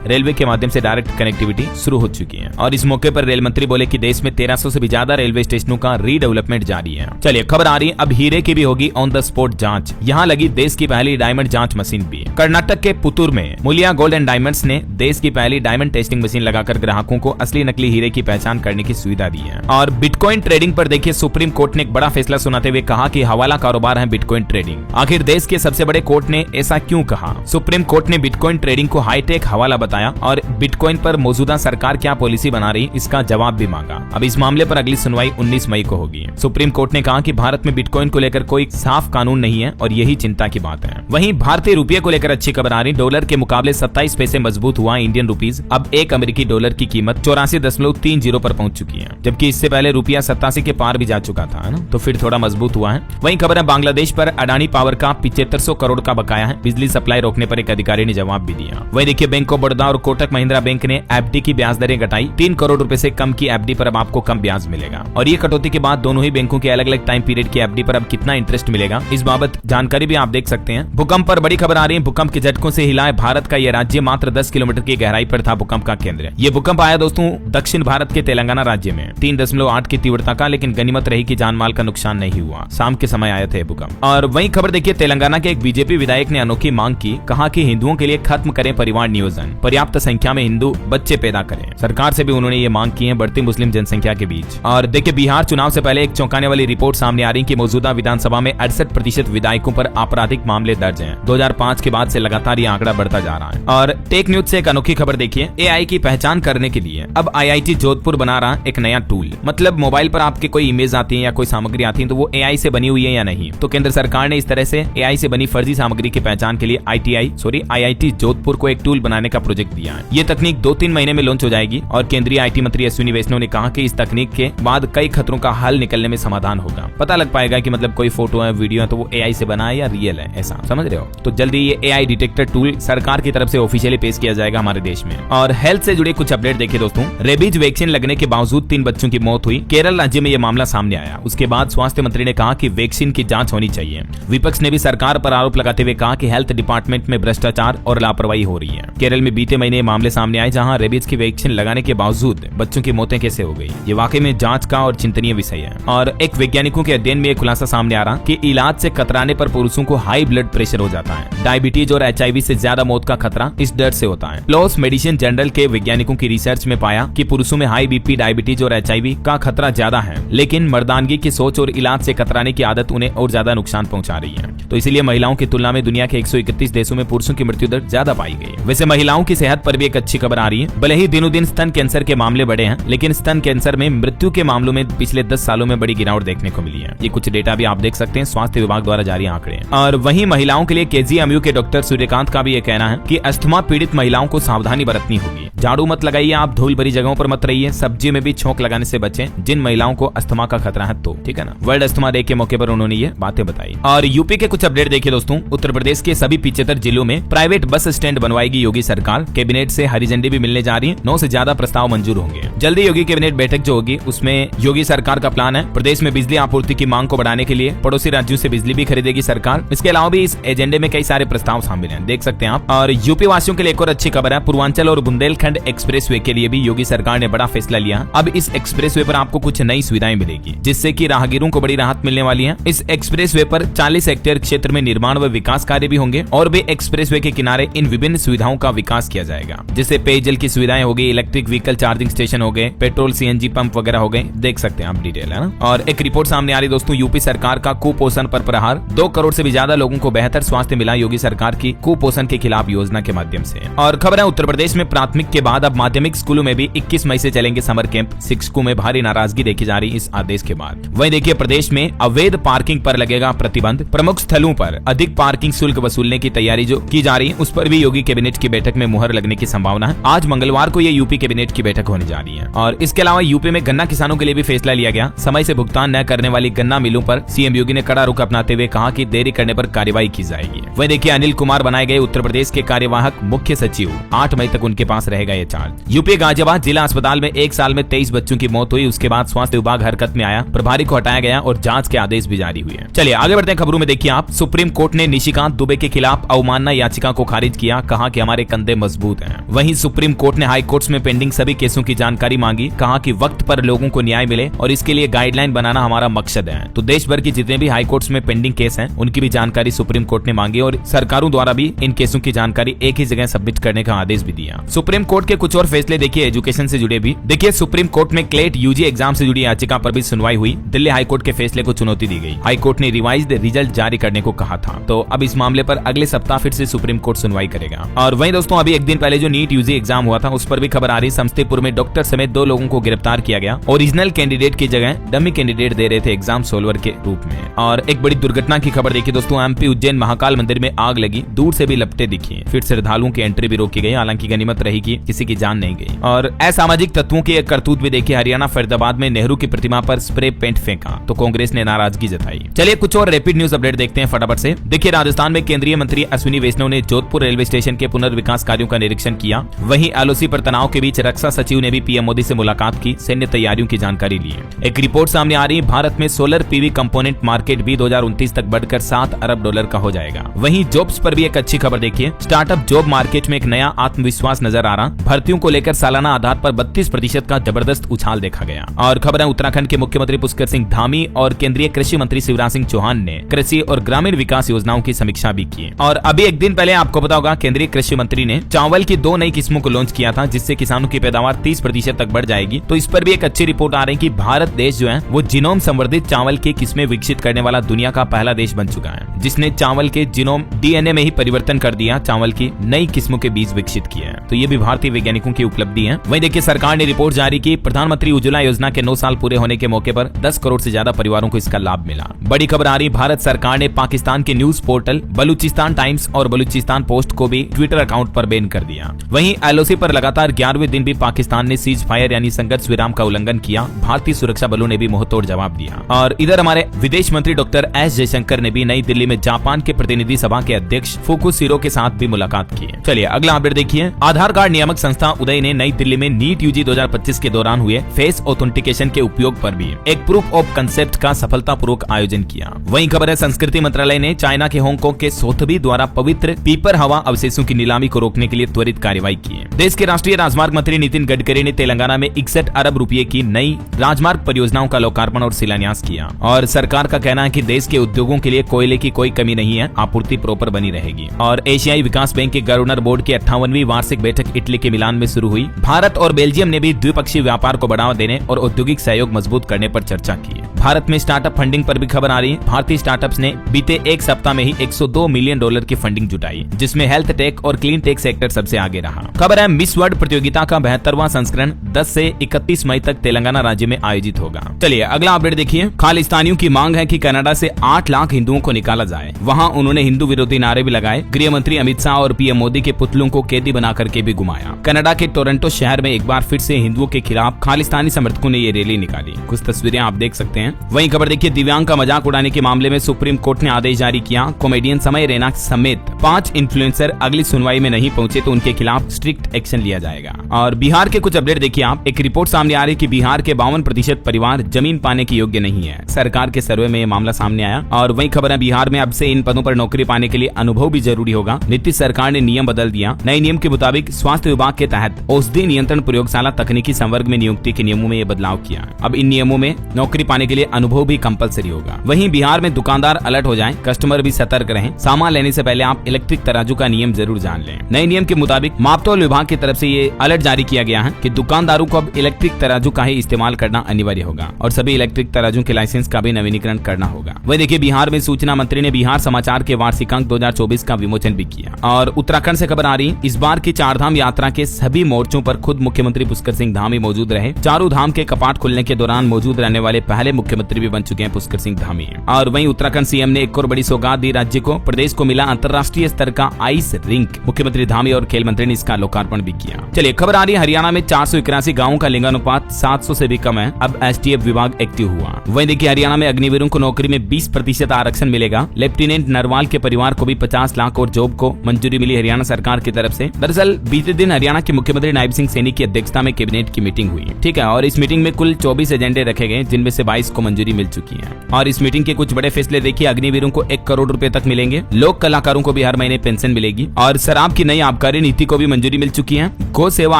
रेलवे के माध्यम से डायरेक्ट कनेक्टिविटी शुरू हो चुकी है। और इस मौके पर रेल मंत्री बोले कि देश में 1300 से भी ज्यादा रेलवे स्टेशनों का रीडेवलपमेंट जारी है। चलिए खबर आ रही है अब हीरे की भी होगी ऑन द स्पॉट जांच। यहाँ लगी देश की पहली डायमंड जांच मशीन भी। कर्नाटक के पुतूर में मुलिया गोल्ड एंड डायमंड्स ने देश की पहली डायमंड टेस्टिंग मशीन लगाकर ग्राहकों को असली नकली हीरे की पहचान करने की सुविधा दी है। और बिटकॉइन ट्रेडिंग पर देखिए सुप्रीम कोर्ट ने एक बड़ा फैसला सुनाते हुए कहा कि हवाला कारोबार है बिटकॉइन ट्रेडिंग। आखिर देश के सबसे बड़े कोर्ट ने ऐसा क्यों कहा? सुप्रीम कोर्ट ने बिटकॉइन ट्रेडिंग को हाईटेक हवाला बताया और बिटकॉइन पर मौजूदा सरकार क्या पॉलिसी बना रही इसका जवाब भी मांगा। अब इस मामले पर अगली सुनवाई 19 मई को होगी। सुप्रीम कोर्ट ने कहा कि भारत में बिटकॉइन को लेकर कोई साफ कानून नहीं है और यही चिंता की बात है। वहीं भारतीय रुपये को लेकर अच्छी खबर आ रही। डॉलर के मुकाबले 27 पैसे मजबूत हुआ इंडियन रुपीज। अब एक अमेरिकी डॉलर की कीमत 84.30 पर पहुंच चुकी है, जबकि इससे पहले रुपया 87 के पार भी जा चुका था ना, तो फिर थोड़ा मजबूत हुआ है। वहीं खबर है बांग्लादेश पर अडानी पावर का 7500 करोड़ का बकाया है। बिजली सप्लाई रोकने पर एक अधिकारी ने जवाब भी दिया। वहीं देखिए बैंक ऑफ बड़ौदा और कोटक महिंद्रा बैंक ने FD की ब्याज दरें घटाई। 3 करोड़ रुपए से कम की FD पर अब आपको कम ब्याज मिलेगा। और ये कटौती के बाद दोनों ही बैंकों के अलग अलग टाइम पीरियड की FD पर अब कितना इंटरेस्ट मिलेगा इस बाबत जानकारी भी आप देख सकते हैं। भूकंप पर बड़ी खबर आ रही है। भूकंप के झटकों से हिला है भारत का यह राज्य। मात्र 10 किलोमीटर की गहराई पर था भूकंप का केंद्र। ये भूकंप आया दोस्तों दक्षिण भारत के तेलंगाना राज्य में 3.8 की तीव्रता का, लेकिन गनीमत रही कि जानमाल का नुकसान नहीं हुआ। शाम के समय आए थे भूकंप। और वहीं खबर देखिए तेलंगाना के एक बीजेपी विधायक ने अनोखी मांग की। कहा कि हिंदुओं के लिए खत्म करें परिवार नियोजन, पर्याप्त संख्या में हिंदू बच्चे पैदा करें। सरकार से भी उन्होंने ये मांग की है बढ़ती मुस्लिम जनसंख्या के बीच। और देखिए बिहार चुनाव से पहले एक चौंकाने वाली रिपोर्ट सामने आ रही कि मौजूदा विधानसभा में 68% विधायकों पर आपराधिक मामले दर्ज हैं। 2005 के बाद से लगातार ये आंकड़ा बढ़ता जा रहा है। और टेक न्यूज से एक अनोखी खबर देखिए। AI की पहचान करने के लिए अब IIT जोधपुर बना रहा एक नया टूल। मतलब मोबाइल पर आपके कोई इमेज आती है या कोई सामग्री आती है तो वो AI से बनी हुई है या नहीं। तो केंद्र सरकार ने इस तरह से AI से बनी फर्जी सामग्री की पहचान के लिए IIT जोधपुर को एक टूल बनाने का प्रोजेक्ट दिया है। ये तकनीक 2-3 महीने में लॉन्च हो जाएगी। और केंद्रीय IT मंत्री अश्विनी वैष्णव ने कहा कि इस तकनीक के बाद कई खतरों का हल निकलने में समाधान होगा। पता लग पाएगा कि मतलब कोई फोटो है, वीडियो है तो वो AI से बना है या रियल है, ऐसा समझ रहे हो। तो जल्दी ये AI डिटेक्टर टूल सरकार की तरफ से ऑफिशियली पेश किया जाएगा हमारे देश में। और हेल्थ से जुड़े कुछ अपडेट देखिए दोस्तों। रेबीज वैक्सीन लगने के बावजूद 3 बच्चों की मौत हुई। केरल राज्य में यह मामला सामने आया। उसके बाद स्वास्थ्य मंत्री ने कहा कि वैक्सीन की जांच होनी चाहिए। विपक्ष ने भी सरकार पर आरोप लगाते हुए कहा कि हेल्थ डिपार्टमेंट में भ्रष्टाचार और लापरवाही हो रही है। केरल में बीते महीने मामले सामने आए जहां रेबीज की वैक्सीन लगाने के बावजूद बच्चों की मौतें कैसे हो गई। ये वाकई में जांच का और चिंतनीय विषय है। और एक वैज्ञानिकों के अध्ययन में यह खुलासा सामने आ रहा कि इलाज से कतराने पर पुरुषों को हाई ब्लड प्रेशर हो जाता है। डायबिटीज और HIV से ज्यादा मौत का खतरा इस डर से होता है। प्लस मेडिसिन जर्नल के वैज्ञानिकों की रिसर्च में पाया कि पुरुषों में हाई BP, डायबिटीज और HIV का खतरा ज्यादा है, लेकिन मर्दानगी की सोच और इलाज से कतराने की आदत उन्हें और ज्यादा नुकसान पहुंचा रही है। तो इसलिए महिलाओं की तुलना में दुनिया के 131 देशों में पुरुषों की मृत्यु दर ज्यादा पाई गई। वैसे महिलाओं की सेहत पर भी एक अच्छी खबर आ रही है। भले ही दिनों दिन स्तन कैंसर के मामले बढ़े हैं, लेकिन स्तन कैंसर में मृत्यु के मामलों में पिछले 10 सालों में बड़ी गिरावट देखने को मिली है। ये कुछ डेटा भी आप देख सकते हैं स्वास्थ्य विभाग द्वारा जारी आंकड़े। और वहीं महिलाओं के लिए KGMU के डॉक्टर सूर्यकांत का भी ये कहना है कि अस्थमा पीड़ित महिलाओं को सावधानी बरतनी होगी। झाड़ू मत लगाइए, आप धूल भरी जगहों पर मत रहिए, सब्जी में भी छोंक लगाने से बचें जिन महिलाओं को अस्थमा का खतरा है तो, ठीक है ना। वर्ल्ड अस्थमा डे के मौके पर उन्होंने ये बातें बताई। और यूपी के कुछ अपडेट देखिए दोस्तों। उत्तर प्रदेश के सभी 75 जिलों में प्राइवेट बस स्टैंड बनवाएगी योगी सरकार। कैबिनेट से हरी झंडी भी मिलने जा रही है। 9 से ज्यादा प्रस्ताव मंजूर होंगे। जल्दी योगी कैबिनेट बैठक जो होगी उसमें योगी सरकार का प्लान है प्रदेश में बिजली आपूर्ति की मांग को बढ़ाने के लिए पड़ोसी राज्यों से बिजली भी खरीदेगी सरकार। इसके अलावा भी इस एजेंडे में कई सारे प्रस्ताव शामिल हैं, देख सकते हैं आप। और यूपी वासियों के लिए एक और अच्छी खबर है। पूर्वांचल और बुंदेलखंड उत्तराखंड एक्सप्रेसवे के लिए भी योगी सरकार ने बड़ा फैसला लिया। अब इस एक्सप्रेसवे पर आपको कुछ नई सुविधाएं मिलेगी, जिससे कि राहगीरों को बड़ी राहत मिलने वाली है। इस एक्सप्रेसवे पर 40 हेक्टेयर क्षेत्र में निर्माण व विकास कार्य भी होंगे और भी एक्सप्रेसवे के किनारे इन विभिन्न सुविधाओं का विकास किया जाएगा, जैसे पेयजल की सुविधाएं होगी, इलेक्ट्रिक व्हीकल चार्जिंग स्टेशन हो गए, पेट्रोल सीएनजी पंप वगैरह हो गए। देख सकते हैं आप डिटेल, है ना। और एक रिपोर्ट सामने आ रही दोस्तों, यूपी सरकार का कुपोषण पर प्रहार, 2 करोड़ से भी ज्यादा लोगों को बेहतर स्वास्थ्य मिला योगी सरकार की कुपोषण के खिलाफ योजना के माध्यम से। और खबर है उत्तर प्रदेश में प्राथमिक के बाद अब माध्यमिक स्कूलों में भी 21 मई से चलेंगे समर कैंप। शिक्षकों में भारी नाराजगी देखी जा रही इस आदेश के बाद। वहीं देखिए प्रदेश में अवैध पार्किंग पर लगेगा प्रतिबंध, प्रमुख स्थलों पर अधिक पार्किंग शुल्क वसूलने की तैयारी जो की जा रही है उस पर भी योगी कैबिनेट की बैठक में मुहर लगने की संभावना है। आज मंगलवार को ये यूपी कैबिनेट की बैठक होने जा रही है। और इसके अलावा यूपी में गन्ना किसानों के लिए भी फैसला लिया गया। समय से भुगतान न करने वाली गन्ना मिलों पर सीएम योगी ने कड़ा रुख अपनाते हुए कहा कि देरी करने पर कार्रवाई की जाएगी। वहीं देखिए अनिल कुमार बनाए गए उत्तर प्रदेश के कार्यवाहक मुख्य सचिव, 8 मई तक उनके पास रहेगा ये चार्ज। यूपी गाजियाबाद जिला अस्पताल में एक साल में 23 बच्चों की मौत हुई, उसके बाद स्वास्थ्य विभाग हरकत में आया, प्रभारी को हटाया गया और जांच के आदेश भी जारी हुए। चलिए आगे बढ़ते हैं खबरों में। देखिए आप, सुप्रीम कोर्ट ने निशिकांत दुबे के खिलाफ अवमानना याचिका को खारिज किया, कहा कि हमारे कंधे मजबूत हैं। वहीं सुप्रीम कोर्ट ने हाई कोर्ट्स में पेंडिंग सभी केसों की जानकारी मांगी, कहा कि वक्त पर लोगों को न्याय मिले और इसके लिए गाइडलाइन बनाना हमारा मकसद है। तो देश भर के जितने भी हाई कोर्ट्स में पेंडिंग केस हैं उनकी भी जानकारी सुप्रीम कोर्ट ने मांगी और सरकारों द्वारा भी इन केसों की जानकारी एक ही जगह सबमिट करने का आदेश भी दिया। सुप्रीम कोर्ट के कुछ और फैसले देखिए एजुकेशन से जुड़े भी। देखिए सुप्रीम कोर्ट में क्लेट यूजी एग्जाम से जुड़ी याचिका पर भी सुनवाई हुई। दिल्ली हाई कोर्ट के फैसले को चुनौती दी गई। हाई कोर्ट ने रिवाइज्ड रिजल्ट जारी करने को कहा था। तो अब इस मामले पर अगले सप्ताह फिर से सुप्रीम कोर्ट सुनवाई करेगा। और वहीं दोस्तों अभी एक दिन पहले जो नीट यूजी एग्जाम हुआ था उस पर भी खबर आ रही। समस्तीपुर में डॉक्टर समेत 2 लोगों को गिरफ्तार किया गया। ओरिजिनल कैंडिडेट की जगह डमी कैंडिडेट दे रहे थे एग्जाम सोल्वर के रूप में। और एक बड़ी दुर्घटना की खबर देखिए दोस्तों, एमपी उज्जैन महाकाल मंदिर में आग लगी, दूर से भी लपटें दिखी, फिर श्रद्धालुओं की एंट्री भी रोकी गई। हालांकि गनीमत रही कि किसी की जान नहीं गई। और असामाजिक तत्वों की एक करतूत भी देखिए, हरियाणा फरीदाबाद में नेहरू की प्रतिमा पर स्प्रे पेंट फेंका तो कांग्रेस ने नाराजगी जताई। चलिए कुछ और रैपिड न्यूज अपडेट देखते हैं फटाफट से। देखिए राजस्थान में केंद्रीय मंत्री अश्विनी वैष्णव ने जोधपुर रेलवे स्टेशन के पुनर्विकास कार्यों का निरीक्षण किया। वहीं एलओसी पर तनाव के बीच रक्षा सचिव ने भी पीएम मोदी से मुलाकात की, सैन्य तैयारियों की जानकारी ली। एक रिपोर्ट सामने आ रही है, भारत में सोलर पीवी कंपोनेंट मार्केट भी 2029 तक बढ़कर $7 अरब का हो जाएगा। वहीं जॉब्स पर भी एक अच्छी खबर देखिए, स्टार्टअप जॉब मार्केट में एक नया आत्मविश्वास नजर आ रहा। भर्तियों को लेकर सालाना आधार पर 32% का जबरदस्त उछाल देखा गया। और खबर है उत्तराखंड के मुख्यमंत्री पुष्कर सिंह धामी और केंद्रीय कृषि मंत्री शिवराज सिंह चौहान ने कृषि और ग्रामीण विकास योजनाओं की समीक्षा भी की। और अभी एक दिन पहले आपको पता होगा केंद्रीय कृषि मंत्री ने चावल की 2 नई किस्मों को लॉन्च किया था, जिससे किसानों की पैदावार 30% तक बढ़ जाएगी। तो इस पर भी एक अच्छी रिपोर्ट आ रही है कि भारत देश जो है वो जीनोम संवर्धित चावल की किस्में विकसित करने वाला दुनिया का पहला देश बन चुका है, जिसने चावल के जीनोम डीएनए में ही परिवर्तन कर दिया, चावल की नई किस्मों के बीज विकसित किए हैं। तो ये भी भारतीय वैज्ञानिकों की उपलब्धि है। वहीं देखिए सरकार ने रिपोर्ट जारी की, प्रधानमंत्री उज्ज्वला योजना के 9 साल पूरे होने के मौके पर 10 करोड़ से ज्यादा परिवारों को इसका लाभ मिला। बड़ी खबर आ रही, भारत सरकार ने पाकिस्तान के न्यूज पोर्टल बलूचिस्तान टाइम्स और बलूचिस्तान पोस्ट को भी ट्विटर अकाउंट पर बैन कर दिया। वहीं एलओसी पर लगातार 11वें दिन भी पाकिस्तान ने सीज फायर यानी संघर्ष विराम का उल्लंघन किया। भारतीय सुरक्षा बलों ने भी मुंहतोड़ जवाब दिया। और इधर हमारे विदेश मंत्री डॉक्टर एस जयशंकर ने भी नई दिल्ली में जापान के प्रतिनिधि सभा के अध्यक्ष फुकुशिरो के साथ भी मुलाकात की। चलिए अगला अपडेट देखिए, आधार कार्ड नियामक संस्था उदय ने नई दिल्ली में नीट यूजी 2025 के दौरान हुए फेस ऑथेंटिकेशन के उपयोग पर भी एक प्रूफ ऑफ कंसेप्ट का सफलतापूर्वक आयोजन किया। वहीं खबर है संस्कृति मंत्रालय ने चाइना के हांगकांग के सोथबी द्वारा पवित्र पीपर हवा अवशेषों की नीलामी को रोकने के लिए त्वरित कार्रवाई की। देश के राष्ट्रीय राजमार्ग मंत्री नितिन गडकरी ने तेलंगाना में 61 अरब रुपए की नई राजमार्ग परियोजनाओं का लोकार्पण और शिलान्यास किया। और सरकार का कहना है कि देश के उद्योगों के लिए कोयले की कोई कमी नहीं है, आपूर्ति प्रॉपर बनी रहेगी। और एशियाई विकास बैंक के गवर्नर बोर्ड की 58वीं वार्षिक बैठक इटली के मिलान में शुरू हुई। भारत और बेल्जियम ने भी द्विपक्षीय व्यापार को बढ़ावा देने और औद्योगिक सहयोग मजबूत करने पर चर्चा की। भारत में स्टार्टअप फंडिंग पर भी खबर आ रही है। भारतीय स्टार्टअप्स ने बीते एक सप्ताह में ही $102 मिलियन की फंडिंग जुटाई, जिसमें हेल्थ टेक और क्लीन टेक सेक्टर सबसे आगे रहा। खबर है मिस वर्ल्ड प्रतियोगिता का 72वां संस्करण 10 से 31 मई तक तेलंगाना राज्य में आयोजित होगा। चलिए अगला अपडेट देखिए, खालिस्तानियों की मांग है कि कनाडा से 8 लाख हिंदुओं को निकाला जाए। वहां उन्होंने हिंदू विरोधी नारे भी लगाए। गृह मंत्री अमित शाह और पीएम मोदी के पुतलों को कैदी बना करके भी घुमाया। कनाडा के टोरंटो शहर में एक बार फिर से हिंदुओं के खिलाफ खालिस्तानी समर्थकों ने ये रैली निकाली। कुछ तस्वीरें आप देख सकते हैं। वहीं खबर देखिए, दिव्यांग का मजाक उड़ाने के मामले में सुप्रीम कोर्ट ने आदेश जारी किया। कॉमेडियन समय रैना समेत 5 इन्फ्लुएंसर अगली सुनवाई में नहीं पहुंचे तो उनके खिलाफ स्ट्रिक्ट एक्शन लिया जाएगा। और बिहार के कुछ अपडेट देखिए आप। एक रिपोर्ट सामने आ रही कि बिहार के 52% परिवार जमीन पाने के योग्य नहीं है। सरकार के सर्वे में यह मामला सामने आया। और वही खबर है, बिहार में अब से इन पदों पर नौकरी पाने के लिए अनुभव भी जरूरी होगा। नीतीश सरकार ने नियम बदल दिया। नए नियम के मुताबिक स्वास्थ्य विभाग के तहत औषधि नियंत्रण प्रयोगशाला तकनीकी संवर्ग में नियुक्ति के नियमों में ये बदलाव किया। अब इन नियमों में नौकरी पाने के लिए अनुभव भी कंपलसरी होगा। वहीं बिहार में दुकानदार अलर्ट हो जाएं, कस्टमर भी सतर्क रहें। सामान लेने से पहले आप इलेक्ट्रिक तराजू का नियम जरूर जान लें। नए नियम के मुताबिक मापतौल विभाग की तरफ से ये अलर्ट जारी किया गया है कि दुकानदारों को अब इलेक्ट्रिक तराजू का ही इस्तेमाल करना अनिवार्य होगा और सभी इलेक्ट्रिक तराजू के लाइसेंस का भी नवीनीकरण करना होगा। वही देखिए, बिहार में सूचना मंत्री ने बिहार समाचार के वार्षिकांक 2024 का विमोचन भी किया। और उत्तराखंड से खबर आ रही है, इस बार की चारधाम यात्रा के सभी मोर्चों पर खुद मुख्यमंत्री पुष्कर सिंह धामी मौजूद रहे। चारों धाम के कपाट खुलने के दौरान मौजूद रहने वाले पहले मुख्यमंत्री भी बन चुके हैं पुष्कर सिंह धामी। और वहीं उत्तराखंड सीएम ने एक और बड़ी सौगात दी राज्य को। प्रदेश को मिला अंतर्राष्ट्रीय स्तर का आइस रिंक। मुख्यमंत्री धामी और खेल मंत्री ने इसका लोकार्पण भी किया। चलिए खबर आ रही है, हरियाणा में 481 गाँवों का लिंगानुपात 700 से भी कम है। अब एसटीएफ विभाग एक्टिव हुआ। वहीं देखिए, हरियाणा में अग्निवीरों को नौकरी में 20% आरक्षण मिलेगा। लेफ्टिनेंट नरवाल के परिवार को भी 50 लाख और जॉब को मंजूरी मिली हरियाणा सरकार की तरफ से। दरअसल बीते दिन हरियाणा के मुख्यमंत्री नायब सिंह सैनी की अध्यक्षता में कैबिनेट की मीटिंग हुई, ठीक है। और इस मीटिंग में कुल 24 एजेंडे रखे गए, जिनमें से 22 को मंजूरी मिल चुकी है। और इस मीटिंग के कुछ बड़े फैसले देखिए, अग्निवीरों को 1 करोड़ रुपए तक मिलेंगे। लोक कलाकारों को भी हर महीने पेंशन मिलेगी। और शराब की नई आबकारी नीति को भी मंजूरी मिल चुकी है। गौ सेवा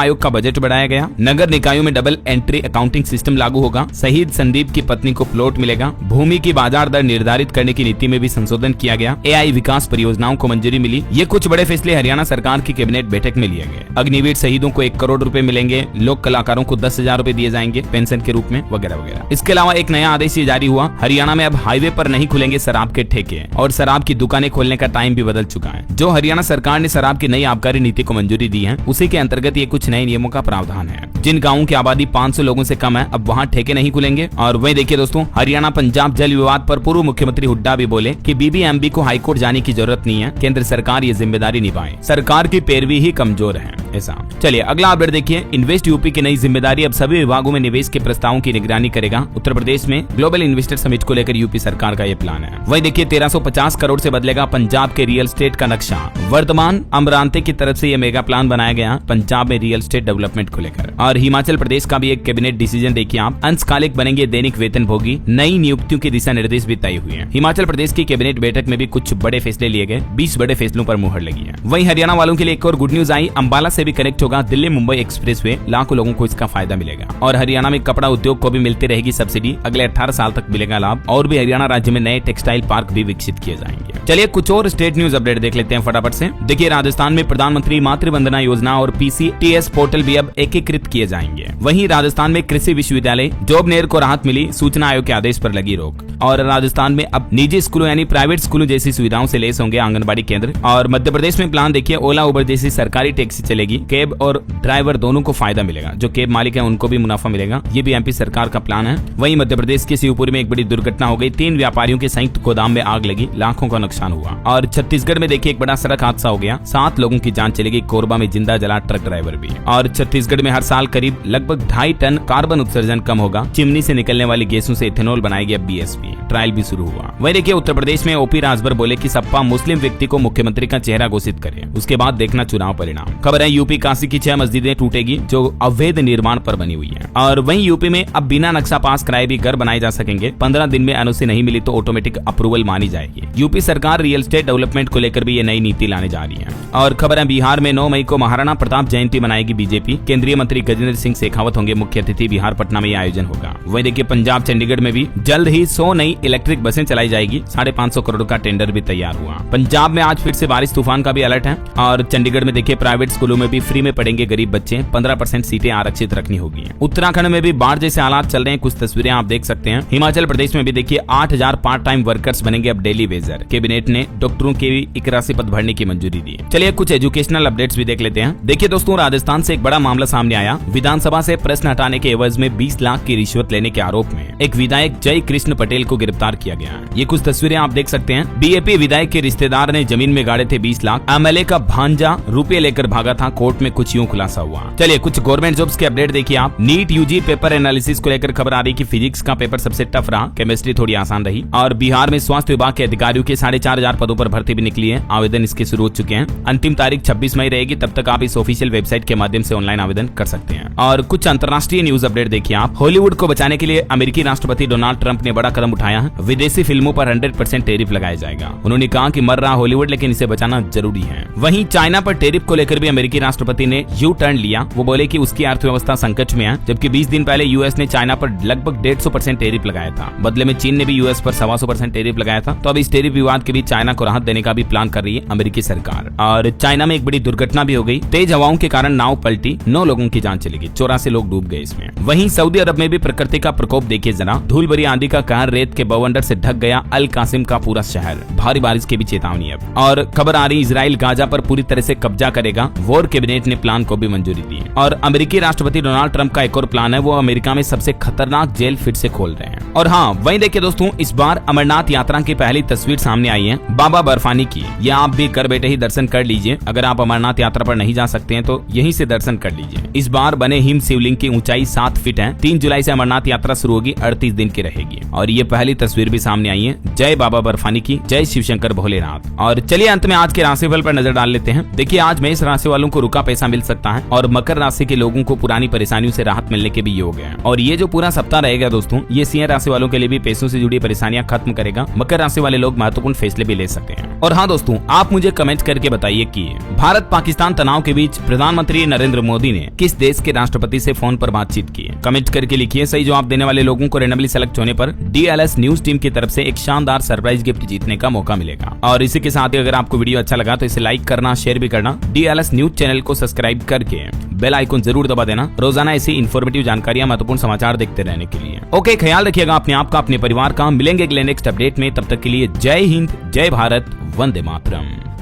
आयोग का बजट बढ़ाया गया। नगर निकायों में डबल एंट्री अकाउंटिंग सिस्टम लागू होगा। शहीद संदीप की पत्नी को प्लॉट मिलेगा। भूमि की बाजार दर निर्धारित करने की नीति में भी संशोधन किया गया। एआई विकास परियोजनाओं को मंजूरी मिली। ये कुछ बड़े फैसले हरियाणा सरकार की कैबिनेट बैठक में लिए गए। अग्निवीर शहीदों को 1 करोड़ रुपए मिलेंगे। लोक कलाकारों को 10,000 रुपए दिए जाएंगे पेंशन के रूप में, वगैरह वगैरह। इसके अलावा एक नया आदेश जारी हुआ, हरियाणा में अब हाईवे पर नहीं खुलेंगे शराब के ठेके और शराब की दुकानें खोलने का टाइम भी बदल चुका है। जो हरियाणा सरकार ने शराब की नई आबकारी नीति को मंजूरी दी है, उसी के अंतर्गत ये कुछ नए नियमों का प्रावधान है। जिन गाँवों की आबादी 500 लोगों से कम है, अब वहाँ ठेके नहीं खुलेंगे। और वही देखिए दोस्तों, हरियाणा पंजाब जल विवाद पर पूर्व मुख्यमंत्री हुड्डा भी बोले कि बीबीएमबी को हाईकोर्ट जाने की जरूरत नहीं है, केंद्र सरकार ये जिम्मेदारी निभाए, सरकार की पैरवी ही कमजोर है, ऐसा। चलिए अगला अपडेट देखिए, इन्वेस्ट यूपी की नई जिम्मेदारी अब सभी विभागों में निवेश के प्रस्तावों की निगरानी करेगा। उत्तर प्रदेश में ग्लोबल इन्वेस्टर समिट को लेकर यूपी सरकार का ये प्लान है। वही देखिए, 1350 करोड़ से बदलेगा पंजाब के रियल एस्टेट का नक्शा। वर्धमान अमरांते की तरफ से ये मेगा प्लान बनाया गया पंजाब में रियल एस्टेट डेवलपमेंट को लेकर। और हिमाचल प्रदेश का भी एक कैबिनेट डिसीजन देखिए आप, अंशकालिक बनेंगे दैनिक वेतन भोगी। नई नियुक्तियों के दिशा निर्देश भी तय हुए हैं। हिमाचल प्रदेश की कैबिनेट बैठक में भी कुछ बड़े फैसले लिए गए। 20 बड़े फैसलों पर मुहर लगी है। वहीं हरियाणा वालों के लिए एक और गुड न्यूज आई, अंबाला से भी कनेक्ट होगा दिल्ली मुंबई एक्सप्रेसवे। लाखों लोगों को इसका फायदा मिलेगा। और हरियाणा में कपड़ा उद्योग को भी मिलती रहेगी सब्सिडी। अगले 18 साल तक मिलेगा लाभ। और भी हरियाणा राज्य में नए टेक्सटाइल पार्क भी विकसित किए जाएंगे। चलिए कुछ और स्टेट न्यूज अपडेट देख लेते हैं फटाफट से। देखिए, राजस्थान में प्रधानमंत्री मातृ वंदना योजना और पीसीटीएस पोर्टल भी अब एकीकृत किए जाएंगे। वहीं राजस्थान में कृषि विश्वविद्यालय जॉबनेर को राहत मिली, सूचना आयोग के आदेश पर लगी रोक। और राजस्थान में अब निजी स्कूलों यानी प्राइवेट स्कूलों जैसी सुविधाओं से लेस होंगे आंगनबाड़ी केंद्र। और मध्य प्रदेश में प्लान देखिए, ओला उबर जैसी सरकारी टैक्सी चलेगी। कैब और ड्राइवर दोनों को फायदा मिलेगा। जो कैब मालिक है उनको भी मुनाफा मिलेगा। ये भी एमपी सरकार का प्लान है। वहीं मध्य प्रदेश के शिवपुरी में एक बड़ी दुर्घटना हो गई। 3 व्यापारियों के संयुक्त गोदाम में आग लगी, लाखों का नुकसान हुआ। और छत्तीसगढ़ में देखिए एक बड़ा सड़क हादसा हो गया, 7 लोगों की जान चली गई। कोरबा में जिंदा जला ट्रक ड्राइवर भी। और छत्तीसगढ़ में हर साल करीब लगभग 2.5 टन कार्बन उत्सर्जन कम होगा। चिमनी से निकलने वाली गैसों से इथेनॉल बनाएगी अब बीएसपी। ट्रायल भी शुरू हुआ। वहीं देखिए, उत्तर प्रदेश में ओपी राजभर बोले कि सपा मुस्लिम व्यक्ति को मुख्यमंत्री का चेहरा घोषित करे, उसके बाद देखना चुनाव परिणाम। खबर है, यूपी काशी की 6 मस्जिदें टूटेगी जो अवैध निर्माण पर बनी हुई है। और वहीं यूपी में अब बिना नक्शा पास कराए भी घर बनाए जा सकेंगे। 15 दिन में एनओसी नहीं मिली तो ऑटोमेटिक अप्रूवल मानी जाएगी। यूपी सरकार रियल एस्टेट डेवलपमेंट को लेकर भी ये नई नीति लाने जा रही है। और खबर है, बिहार में 9 मई को महाराणा प्रताप जयंती मनाएगी बीजेपी। केंद्रीय मंत्री गजेंद्र सिंह शेखावत होंगे मुख्य अतिथि। बिहार पटना में यह आयोजन होगा। वहीं देखिए, पंजाब चंडीगढ़ में भी जल्द ही 100 नई इलेक्ट्रिक बसें चलाई जाएगी। 550 करोड़ का टेंडर भी तैयार हुआ। पंजाब में आज फिर से बारिश तूफान का भी अलर्ट है। और चंडीगढ़ में देखिए, प्राइवेट स्कूलों में भी फ्री में पढ़ेंगे गरीब बच्चे। 15% सीटें आरक्षित रखनी होगी। उत्तराखंड में भी बाढ़ जैसे हालात चल रहे हैं, कुछ तस्वीरें आप देख सकते हैं। हिमाचल प्रदेश में भी देखिए 8000 पार्ट टाइम वर्कर्स बनेंगे अब डेली वेजर। कैबिनेट ने डॉक्टरों के 81 पद भरने की मंजूरी दी। चलिए कुछ एजुकेशनल अपडेट्स भी देख लेते हैं। देखिए दोस्तों, राजस्थान से एक बड़ा मामला सामने आया। विधानसभा से प्रश्न हटाने के एवज में 20 लाख की रिश्वत लेने के आरोप में एक विधायक जय कृष्ण पटेल को गिरफ्तार किया गया। ये कुछ तस्वीरें आप देख सकते हैं। बीएपी विधायक के रिश्तेदार ने जमीन में गाड़े थे 20 लाख। एमएलए का भांजा रुपये लेकर भागा था। कोर्ट में कुछ यूं खुलासा हुआ। चलिए कुछ गवर्नमेंट जॉब्स के अपडेट देखिए आप। नीट यूजी पेपर एनालिसिस को लेकर खबर आ रही कि फिजिक्स का पेपर सबसे टफ रहा, केमिस्ट्री थोड़ी आसान रही। और बिहार में स्वास्थ्य विभाग के अधिकारियों के 4500 पदों पर भर्ती भी निकली है। आवेदन इसके शुरू हो चुके हैं। अंतिम तारीख 26 मई रहेगी। तब तक आप इस ऑफिशियल वेबसाइट के माध्यम से ऑनलाइन आवेदन कर सकते हैं। और कुछ अंतर्राष्ट्रीय न्यूज अपडेट देखिए आप। हॉलीवुड को बचाने के लिए अमेरिकी राष्ट्रपति डोनाल्ड ट्रंप ने बड़ा कदम उठाया है। विदेशी फिल्मों पर 100% टैरिफ लगाया जाएगा। उन्होंने कहा कि मर रहा हॉलीवुड, लेकिन इसे बचाना जरूरी है। वहीं चाइना पर टैरिफ को लेकर भी अमेरिकी राष्ट्रपति ने यू टर्न लिया। वो बोले कि उसकी अर्थव्यवस्था संकट में है, जबकि 20 दिन पहले यूएस ने चाइना पर लगभग 150% टेरिफ लगाया था। बदले में चीन ने भी यूएस पर 125% टेरिफ लगाया था। तो अब इस टेरिफ विवाद के बीच चाइना को राहत देने का भी प्लान कर रही है अमेरिकी सरकार। और चाइना में एक बड़ी दुर्घटना भी हो गई। तेज हवाओं के कारण नाव पलटी, 9 लोगों की जान चली गई, 84 लोग डूब गए इसमें। वहीं सऊदी अरब में भी प्रकृति का प्रकोप देखिए जरा। धूल भरी आंधी का कहर, रेत के बवंडर से ढक गया अल कासिम का पूरा शहर। भारी बारिश की भी चेतावनी अब। और खबर आ रही, इजराइल गाजा पर पूरी तरह से कब्जा करेगा। वॉर कैबिनेट ने प्लान को भी मंजूरी दी। और अमेरिकी राष्ट्रपति डोनाल्ड ट्रंप का एक और प्लान है, वो अमेरिका में सबसे खतरनाक जेल फिर से खोल रहे हैं। और हाँ, वहीं देखिए दोस्तों, इस बार अमरनाथ यात्रा की पहली तस्वीर सामने आई है बाबा बर्फानी की। ये आप भी घर बैठे ही दर्शन कर लीजिए। अगर आप अमरनाथ यात्रा पर नहीं जा सकते हैं तो यहीं से दर्शन कर लीजिए। इस बार बने हिम शिवलिंग की ऊंचाई 7 फीट है। 3 जुलाई से अमरनाथ यात्रा शुरू होगी, 38 दिन की रहेगी। और ये पहली तस्वीर भी सामने आई है। जय बाबा बर्फानी की, जय शिवशंकर भोलेनाथ। और चलिए अंत में आज के राशिफल पर नजर डाल लेते हैं। देखिए, आज मेष राशि वालों को रुका पैसा मिल सकता है और मकर राशि के लोगों को पुरानी परेशानियों से राहत मिलने के भी योग है। और ये जो पूरा सप्ताह रहेगा दोस्तों, ये सिंह राशि वालों के लिए भी पैसों से जुड़ी परेशानियां खत्म करेगा। मकर राशि वाले लोग महत्वपूर्ण फैसले भी ले सकते हैं। और हाँ दोस्तों, आप मुझे कमेंट करके बताइए कि भारत पाकिस्तान तनाव के बीच प्रधानमंत्री नरेंद्र मोदी ने किस देश के राष्ट्रपति से फोन पर बातचीत की। कमेंट करके लिखिए। सही जवाब देने वाले लोगों को रैंडमली सेलेक्ट होने पर DLS न्यूज टीम की तरफ से एक शानदार सरप्राइज गिफ्ट जीतने का मौका मिलेगा। और इसी के साथ ही अगर आपको वीडियो अच्छा लगा तो इसे लाइक करना, शेयर भी करना। DLS न्यूज चैनल को सब्सक्राइब करके बेल आइकन जरूर दबा देना, रोजाना ऐसी इन्फॉर्मेटिव जानकारियां, महत्वपूर्ण समाचार देखते रहने के लिए। ओके, ख्याल रखिएगा अपने आप का, अपने परिवार का। मिलेंगे अगले नेक्स्ट अपडेट में। तब तक के लिए जय हिंद, जय भारत, वंदे मातरम।